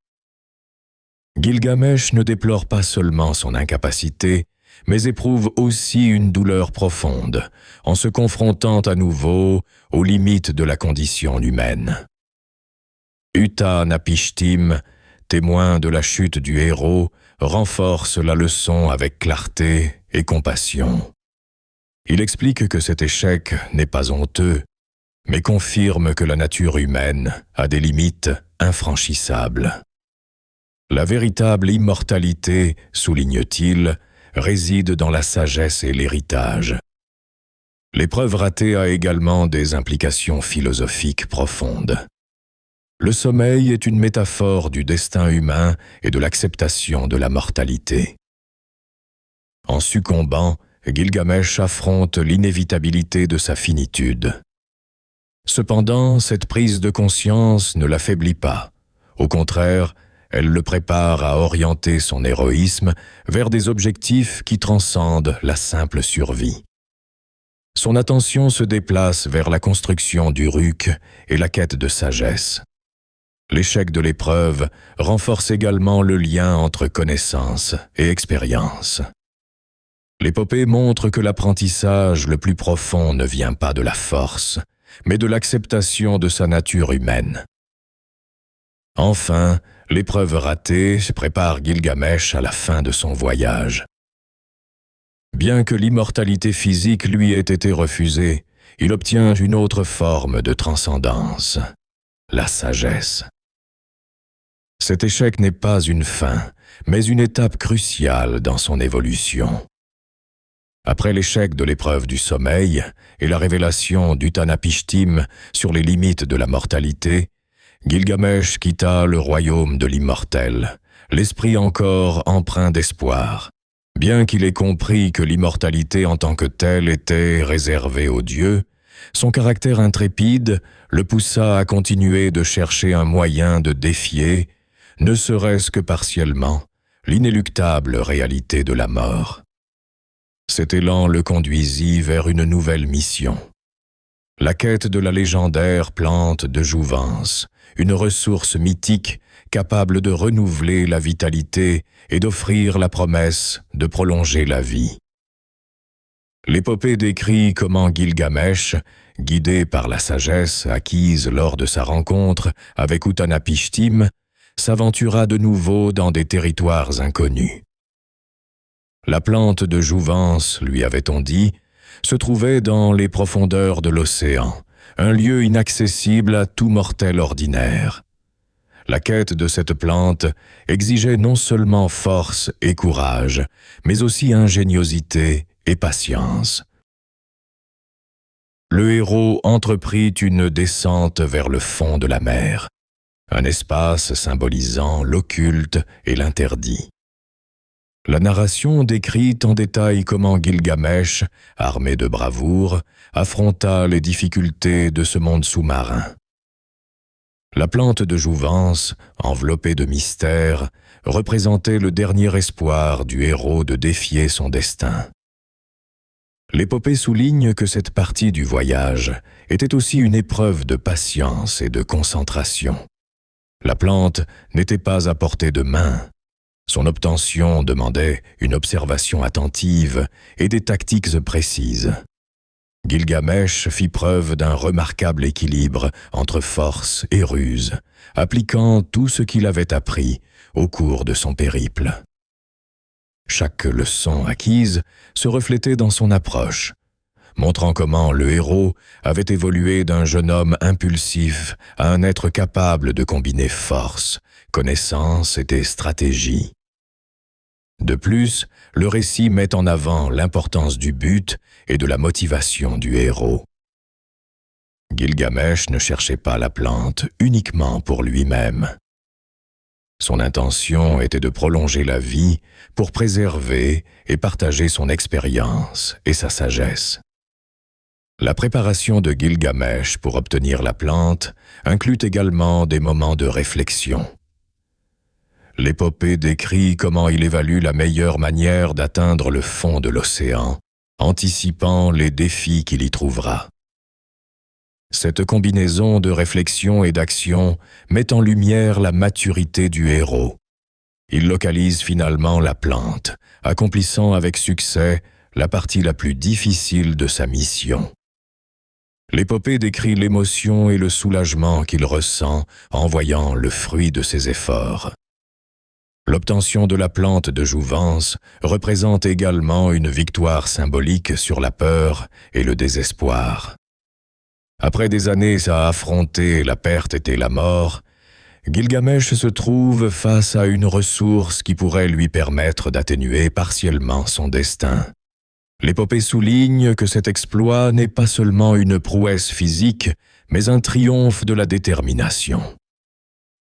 Gilgamesh ne déplore pas seulement son incapacité, mais éprouve aussi une douleur profonde, en se confrontant à nouveau aux limites de la condition humaine. Utanapishtim, témoin de la chute du héros, renforce la leçon avec clarté et compassion. Il explique que cet échec n'est pas honteux, mais confirme que la nature humaine a des limites infranchissables. La véritable immortalité, souligne-t-il, réside dans la sagesse et l'héritage. L'épreuve ratée a également des implications philosophiques profondes. Le sommeil est une métaphore du destin humain et de l'acceptation de la mortalité. En succombant, Gilgamesh affronte l'inévitabilité de sa finitude. Cependant, cette prise de conscience ne l'affaiblit pas. Au contraire, elle le prépare à orienter son héroïsme vers des objectifs qui transcendent la simple survie. Son attention se déplace vers la construction d'Uruk et la quête de sagesse. L'échec de l'épreuve renforce également le lien entre connaissance et expérience. L'épopée montre que l'apprentissage le plus profond ne vient pas de la force, mais de l'acceptation de sa nature humaine. Enfin, l'épreuve ratée prépare Gilgamesh à la fin de son voyage. Bien que l'immortalité physique lui ait été refusée, il obtient une autre forme de transcendance, la sagesse. Cet échec n'est pas une fin, mais une étape cruciale dans son évolution. Après l'échec de l'épreuve du sommeil et la révélation d'Utanapishtim sur les limites de la mortalité, Gilgamesh quitta le royaume de l'immortel, l'esprit encore empreint d'espoir. Bien qu'il ait compris que l'immortalité en tant que telle était réservée aux dieux, son caractère intrépide le poussa à continuer de chercher un moyen de défier, ne serait-ce que partiellement, l'inéluctable réalité de la mort. Cet élan le conduisit vers une nouvelle mission. La quête de la légendaire plante de jouvence, une ressource mythique capable de renouveler la vitalité et d'offrir la promesse de prolonger la vie. L'épopée décrit comment Gilgamesh, guidé par la sagesse acquise lors de sa rencontre avec Utanapishtim, s'aventura de nouveau dans des territoires inconnus. La plante de jouvence, lui avait-on dit, se trouvait dans les profondeurs de l'océan, un lieu inaccessible à tout mortel ordinaire. La quête de cette plante exigeait non seulement force et courage, mais aussi ingéniosité et patience. Le héros entreprit une descente vers le fond de la mer, un espace symbolisant l'occulte et l'interdit. La narration décrit en détail comment Gilgamesh, armé de bravoure, affronta les difficultés de ce monde sous-marin. La plante de jouvence, enveloppée de mystère, représentait le dernier espoir du héros de défier son destin. L'épopée souligne que cette partie du voyage était aussi une épreuve de patience et de concentration. La plante n'était pas à portée de main. Son obtention demandait une observation attentive et des tactiques précises. Gilgamesh fit preuve d'un remarquable équilibre entre force et ruse, appliquant tout ce qu'il avait appris au cours de son périple. Chaque leçon acquise se reflétait dans son approche, montrant comment le héros avait évolué d'un jeune homme impulsif à un être capable de combiner force, connaissance et stratégie. De plus, le récit met en avant l'importance du but et de la motivation du héros. Gilgamesh ne cherchait pas la plante uniquement pour lui-même. Son intention était de prolonger la vie pour préserver et partager son expérience et sa sagesse. La préparation de Gilgamesh pour obtenir la plante inclut également des moments de réflexion. L'épopée décrit comment il évalue la meilleure manière d'atteindre le fond de l'océan, anticipant les défis qu'il y trouvera. Cette combinaison de réflexion et d'action met en lumière la maturité du héros. Il localise finalement la plante, accomplissant avec succès la partie la plus difficile de sa mission. L'épopée décrit l'émotion et le soulagement qu'il ressent en voyant le fruit de ses efforts. L'obtention de la plante de jouvence représente également une victoire symbolique sur la peur et le désespoir. Après des années à affronter la perte et la mort, Gilgamesh se trouve face à une ressource qui pourrait lui permettre d'atténuer partiellement son destin. L'épopée souligne que cet exploit n'est pas seulement une prouesse physique, mais un triomphe de la détermination.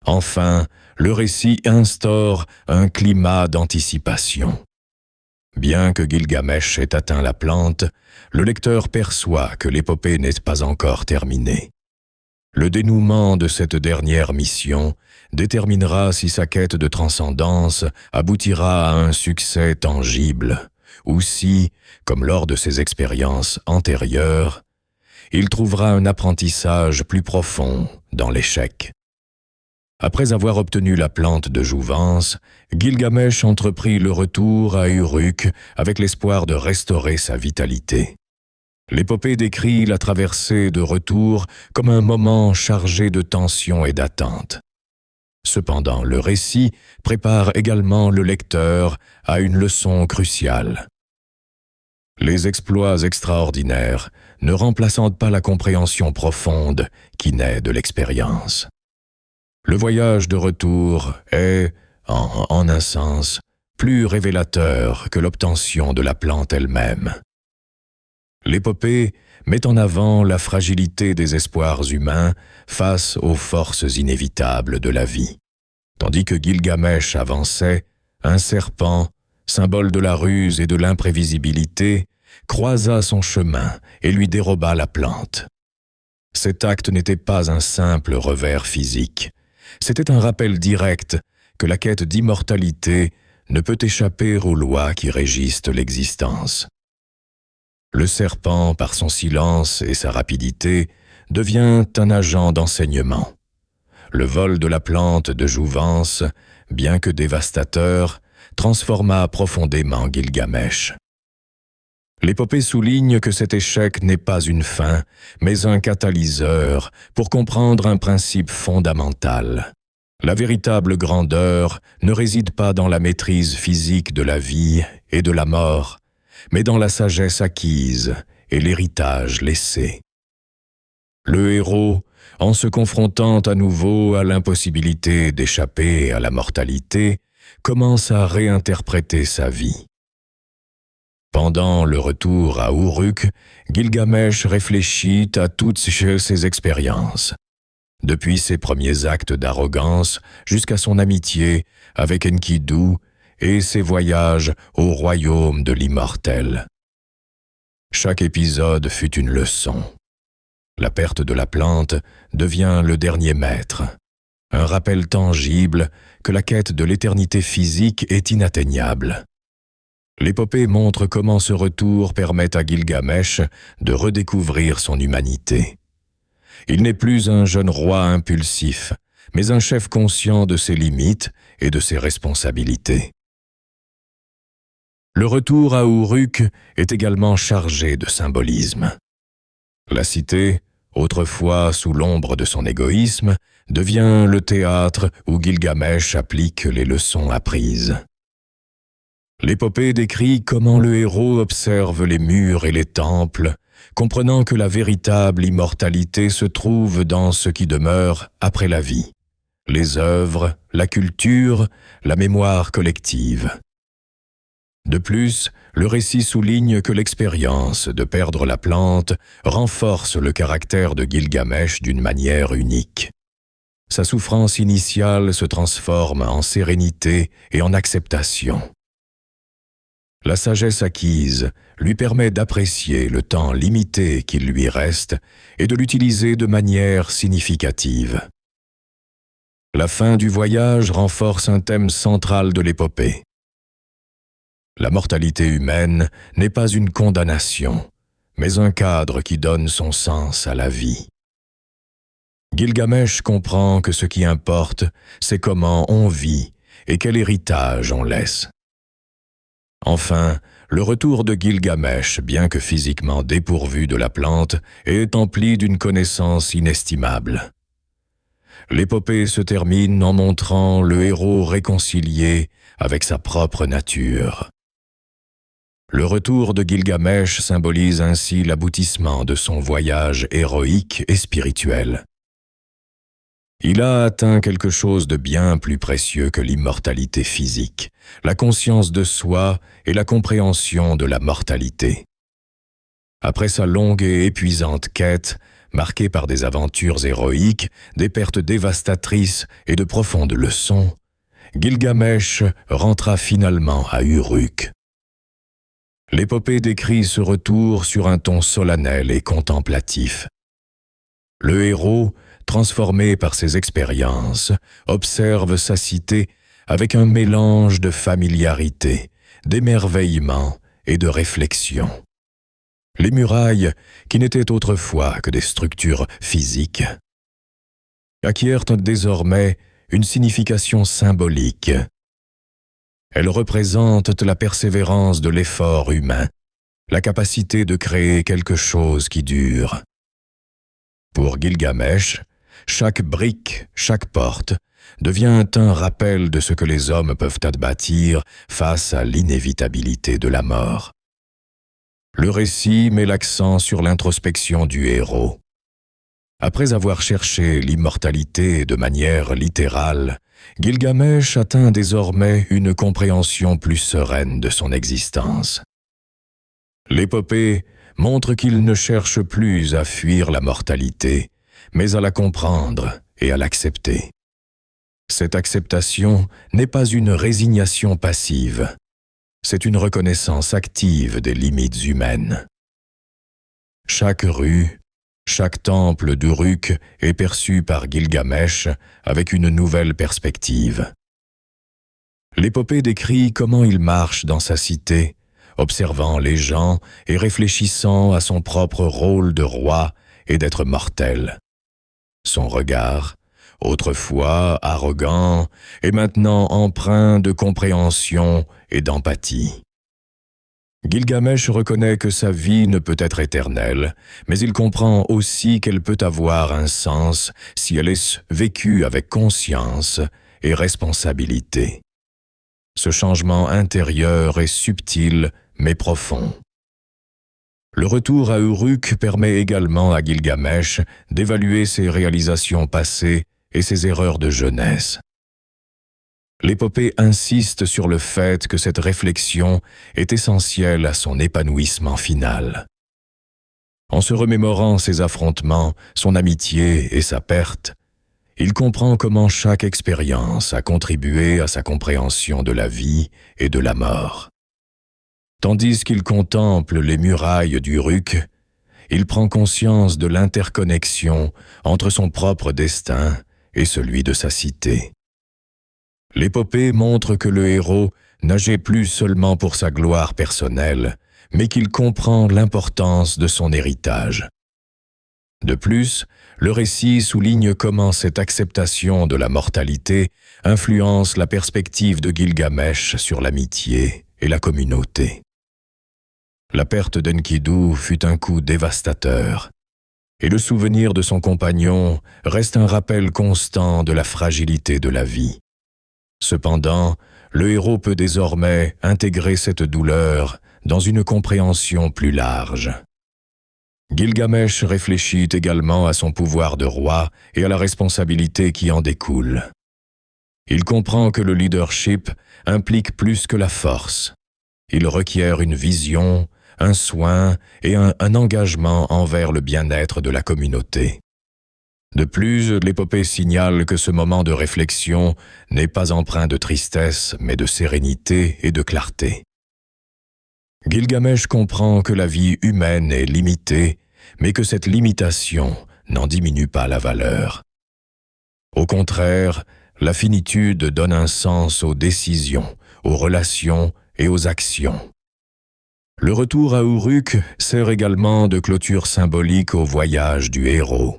Enfin, le récit instaure un climat d'anticipation. Bien que Gilgamesh ait atteint la plante, le lecteur perçoit que l'épopée n'est pas encore terminée. Le dénouement de cette dernière mission déterminera si sa quête de transcendance aboutira à un succès tangible, ou si, comme lors de ses expériences antérieures, il trouvera un apprentissage plus profond dans l'échec. Après avoir obtenu la plante de jouvence, Gilgamesh entreprit le retour à Uruk avec l'espoir de restaurer sa vitalité. L'épopée décrit la traversée de retour comme un moment chargé de tension et d'attente. Cependant, le récit prépare également le lecteur à une leçon cruciale. Les exploits extraordinaires ne remplaçant pas la compréhension profonde qui naît de l'expérience. Le voyage de retour est, en un sens, plus révélateur que l'obtention de la plante elle-même. L'épopée met en avant la fragilité des espoirs humains face aux forces inévitables de la vie. Tandis que Gilgamesh avançait, un serpent, symbole de la ruse et de l'imprévisibilité, croisa son chemin et lui déroba la plante. Cet acte n'était pas un simple revers physique. C'était un rappel direct que la quête d'immortalité ne peut échapper aux lois qui régissent l'existence. Le serpent, par son silence et sa rapidité, devient un agent d'enseignement. Le vol de la plante de jouvence, bien que dévastateur, transforma profondément Gilgamesh. L'épopée souligne que cet échec n'est pas une fin, mais un catalyseur pour comprendre un principe fondamental. La véritable grandeur ne réside pas dans la maîtrise physique de la vie et de la mort, mais dans la sagesse acquise et l'héritage laissé. Le héros, en se confrontant à nouveau à l'impossibilité d'échapper à la mortalité, commence à réinterpréter sa vie. Pendant le retour à Uruk, Gilgamesh réfléchit à toutes ses expériences, depuis ses premiers actes d'arrogance jusqu'à son amitié avec Enkidu et ses voyages au royaume de l'immortel. Chaque épisode fut une leçon. La perte de la plante devient le dernier maître, un rappel tangible que la quête de l'éternité physique est inatteignable. L'épopée montre comment ce retour permet à Gilgamesh de redécouvrir son humanité. Il n'est plus un jeune roi impulsif, mais un chef conscient de ses limites et de ses responsabilités. Le retour à Uruk est également chargé de symbolisme. La cité, autrefois sous l'ombre de son égoïsme, devient le théâtre où Gilgamesh applique les leçons apprises. L'épopée décrit comment le héros observe les murs et les temples, comprenant que la véritable immortalité se trouve dans ce qui demeure après la vie, les œuvres, la culture, la mémoire collective. De plus, le récit souligne que l'expérience de perdre la plante renforce le caractère de Gilgamesh d'une manière unique. Sa souffrance initiale se transforme en sérénité et en acceptation. La sagesse acquise lui permet d'apprécier le temps limité qu'il lui reste et de l'utiliser de manière significative. La fin du voyage renforce un thème central de l'épopée. La mortalité humaine n'est pas une condamnation, mais un cadre qui donne son sens à la vie. Gilgamesh comprend que ce qui importe, c'est comment on vit et quel héritage on laisse. Enfin, le retour de Gilgamesh, bien que physiquement dépourvu de la plante, est empli d'une connaissance inestimable. L'épopée se termine en montrant le héros réconcilié avec sa propre nature. Le retour de Gilgamesh symbolise ainsi l'aboutissement de son voyage héroïque et spirituel. Il a atteint quelque chose de bien plus précieux que l'immortalité physique, la conscience de soi et la compréhension de la mortalité. Après sa longue et épuisante quête, marquée par des aventures héroïques, des pertes dévastatrices et de profondes leçons, Gilgamesh rentra finalement à Uruk. L'épopée décrit ce retour sur un ton solennel et contemplatif. Le héros, transformé par ses expériences, observe sa cité avec un mélange de familiarité, d'émerveillement et de réflexion. Les murailles, qui n'étaient autrefois que des structures physiques, acquièrent désormais une signification symbolique. Elles représentent la persévérance de l'effort humain, la capacité de créer quelque chose qui dure. Pour Gilgamesh, chaque brique, chaque porte, devient un rappel de ce que les hommes peuvent bâtir face à l'inévitabilité de la mort. Le récit met l'accent sur l'introspection du héros. Après avoir cherché l'immortalité de manière littérale, Gilgamesh atteint désormais une compréhension plus sereine de son existence. L'épopée montre qu'il ne cherche plus à fuir la mortalité, mais à la comprendre et à l'accepter. Cette acceptation n'est pas une résignation passive, c'est une reconnaissance active des limites humaines. Chaque rue, chaque temple d'Uruk est perçu par Gilgamesh avec une nouvelle perspective. L'épopée décrit comment il marche dans sa cité, observant les gens et réfléchissant à son propre rôle de roi et d'être mortel. Son regard, autrefois arrogant, est maintenant empreint de compréhension et d'empathie. Gilgamesh reconnaît que sa vie ne peut être éternelle, mais il comprend aussi qu'elle peut avoir un sens si elle est vécue avec conscience et responsabilité. Ce changement intérieur est subtil mais profond. Le retour à Uruk permet également à Gilgamesh d'évaluer ses réalisations passées et ses erreurs de jeunesse. L'épopée insiste sur le fait que cette réflexion est essentielle à son épanouissement final. En se remémorant ses affrontements, son amitié et sa perte, il comprend comment chaque expérience a contribué à sa compréhension de la vie et de la mort. Tandis qu'il contemple les murailles d'Uruk, il prend conscience de l'interconnexion entre son propre destin et celui de sa cité. L'épopée montre que le héros nageait plus seulement pour sa gloire personnelle, mais qu'il comprend l'importance de son héritage. De plus, le récit souligne comment cette acceptation de la mortalité influence la perspective de Gilgamesh sur l'amitié et la communauté. La perte d'Enkidu fut un coup dévastateur, et le souvenir de son compagnon reste un rappel constant de la fragilité de la vie. Cependant, le héros peut désormais intégrer cette douleur dans une compréhension plus large. Gilgamesh réfléchit également à son pouvoir de roi et à la responsabilité qui en découle. Il comprend que le leadership implique plus que la force. Il requiert une vision, un soin et un engagement envers le bien-être de la communauté. De plus, l'épopée signale que ce moment de réflexion n'est pas empreint de tristesse, mais de sérénité et de clarté. Gilgamesh comprend que la vie humaine est limitée, mais que cette limitation n'en diminue pas la valeur. Au contraire, la finitude donne un sens aux décisions, aux relations et aux actions. Le retour à Uruk sert également de clôture symbolique au voyage du héros.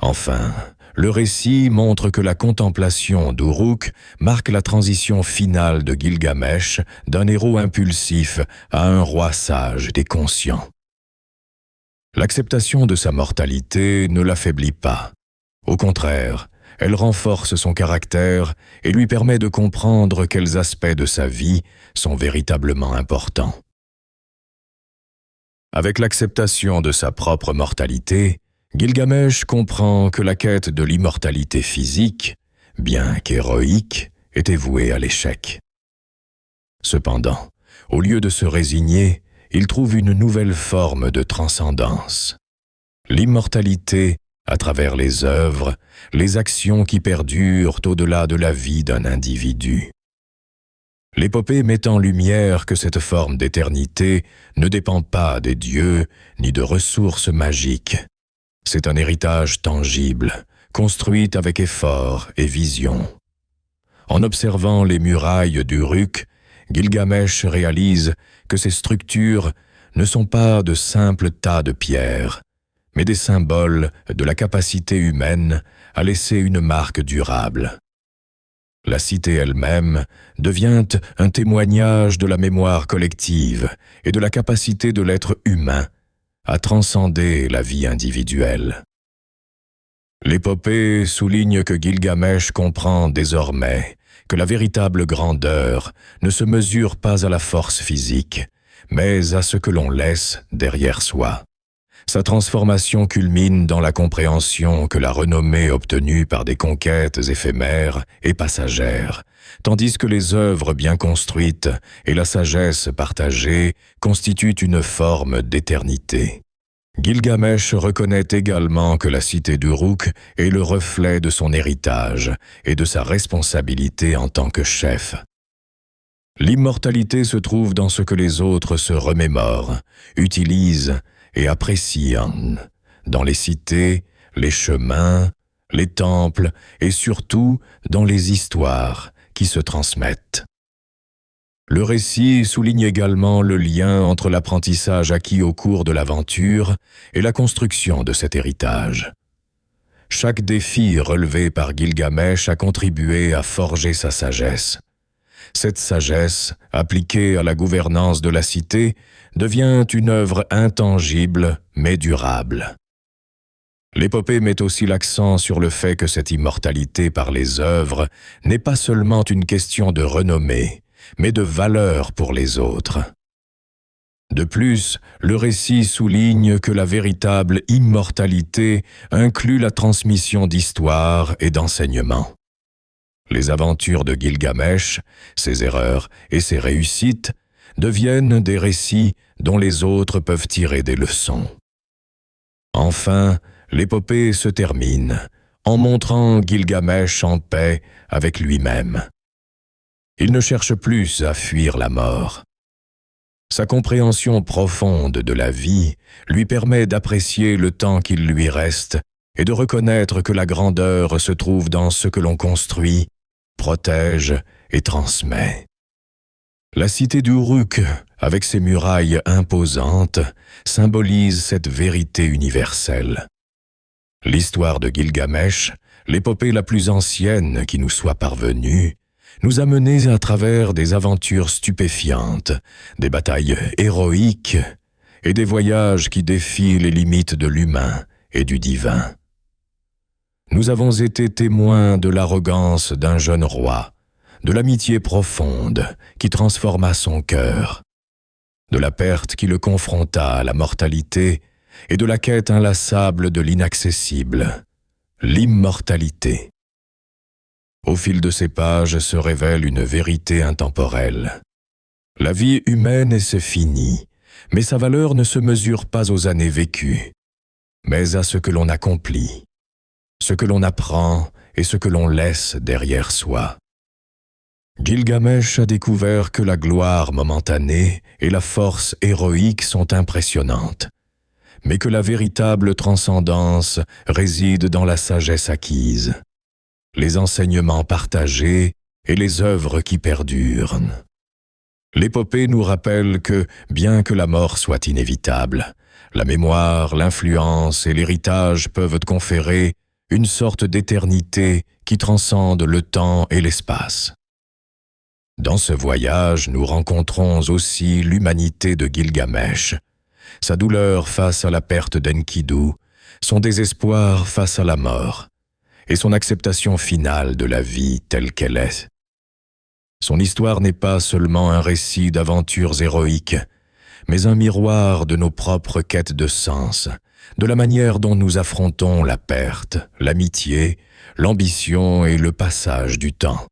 Enfin, le récit montre que la contemplation d'Uruk marque la transition finale de Gilgamesh d'un héros impulsif à un roi sage et conscient. L'acceptation de sa mortalité ne l'affaiblit pas. Au contraire, elle renforce son caractère et lui permet de comprendre quels aspects de sa vie sont véritablement importants. Avec l'acceptation de sa propre mortalité, Gilgamesh comprend que la quête de l'immortalité physique, bien qu'héroïque, était vouée à l'échec. Cependant, au lieu de se résigner, il trouve une nouvelle forme de transcendance. L'immortalité, à travers les œuvres, les actions qui perdurent au-delà de la vie d'un individu. L'épopée met en lumière que cette forme d'éternité ne dépend pas des dieux ni de ressources magiques. C'est un héritage tangible, construit avec effort et vision. En observant les murailles d'Uruk, Gilgamesh réalise que ces structures ne sont pas de simples tas de pierres, mais des symboles de la capacité humaine à laisser une marque durable. La cité elle-même devient un témoignage de la mémoire collective et de la capacité de l'être humain à transcender la vie individuelle. L'épopée souligne que Gilgamesh comprend désormais que la véritable grandeur ne se mesure pas à la force physique, mais à ce que l'on laisse derrière soi. Sa transformation culmine dans la compréhension que la renommée obtenue par des conquêtes éphémères est passagère, tandis que les œuvres bien construites et la sagesse partagée constituent une forme d'éternité. Gilgamesh reconnaît également que la cité d'Uruk est le reflet de son héritage et de sa responsabilité en tant que chef. L'immortalité se trouve dans ce que les autres se remémorent, utilisent et apprécient, dans les cités, les chemins, les temples et surtout dans les histoires qui se transmettent. Le récit souligne également le lien entre l'apprentissage acquis au cours de l'aventure et la construction de cet héritage. Chaque défi relevé par Gilgamesh a contribué à forger sa sagesse. Cette sagesse, appliquée à la gouvernance de la cité, devient une œuvre intangible mais durable. L'épopée met aussi l'accent sur le fait que cette immortalité par les œuvres n'est pas seulement une question de renommée, mais de valeur pour les autres. De plus, le récit souligne que la véritable immortalité inclut la transmission d'histoires et d'enseignements. Les aventures de Gilgamesh, ses erreurs et ses réussites deviennent des récits dont les autres peuvent tirer des leçons. Enfin, l'épopée se termine en montrant Gilgamesh en paix avec lui-même. Il ne cherche plus à fuir la mort. Sa compréhension profonde de la vie lui permet d'apprécier le temps qu'il lui reste et de reconnaître que la grandeur se trouve dans ce que l'on construit, protège et transmet. La cité d'Uruk, avec ses murailles imposantes, symbolise cette vérité universelle. L'histoire de Gilgamesh, l'épopée la plus ancienne qui nous soit parvenue, nous a menés à travers des aventures stupéfiantes, des batailles héroïques et des voyages qui défient les limites de l'humain et du divin. Nous avons été témoins de l'arrogance d'un jeune roi, de l'amitié profonde qui transforma son cœur, de la perte qui le confronta à la mortalité et de la quête inlassable de l'inaccessible, l'immortalité. Au fil de ces pages se révèle une vérité intemporelle. La vie humaine est finie, mais sa valeur ne se mesure pas aux années vécues, mais à ce que l'on accomplit, ce que l'on apprend et ce que l'on laisse derrière soi. Gilgamesh a découvert que la gloire momentanée et la force héroïque sont impressionnantes, mais que la véritable transcendance réside dans la sagesse acquise, les enseignements partagés et les œuvres qui perdurent. L'épopée nous rappelle que, bien que la mort soit inévitable, la mémoire, l'influence et l'héritage peuvent conférer une sorte d'éternité qui transcende le temps et l'espace. Dans ce voyage, nous rencontrons aussi l'humanité de Gilgamesh, sa douleur face à la perte d'Enkidu, son désespoir face à la mort, et son acceptation finale de la vie telle qu'elle est. Son histoire n'est pas seulement un récit d'aventures héroïques, mais un miroir de nos propres quêtes de sens, de la manière dont nous affrontons la perte, l'amitié, l'ambition et le passage du temps.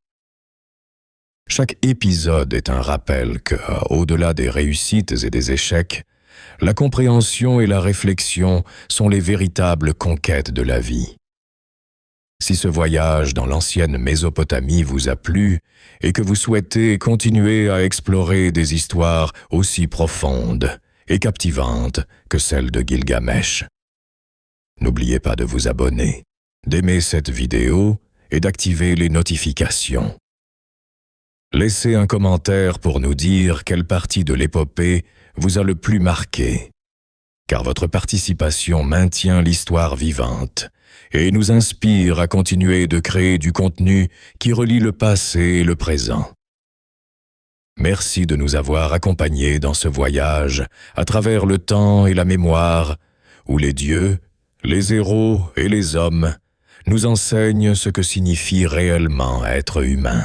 Chaque épisode est un rappel que, au-delà des réussites et des échecs, la compréhension et la réflexion sont les véritables conquêtes de la vie. Si ce voyage dans l'ancienne Mésopotamie vous a plu et que vous souhaitez continuer à explorer des histoires aussi profondes et captivantes que celle de Gilgamesh, n'oubliez pas de vous abonner, d'aimer cette vidéo et d'activer les notifications. Laissez un commentaire pour nous dire quelle partie de l'épopée vous a le plus marqué, car votre participation maintient l'histoire vivante et nous inspire à continuer de créer du contenu qui relie le passé et le présent. Merci de nous avoir accompagnés dans ce voyage à travers le temps et la mémoire, où les dieux, les héros et les hommes nous enseignent ce que signifie réellement être humain.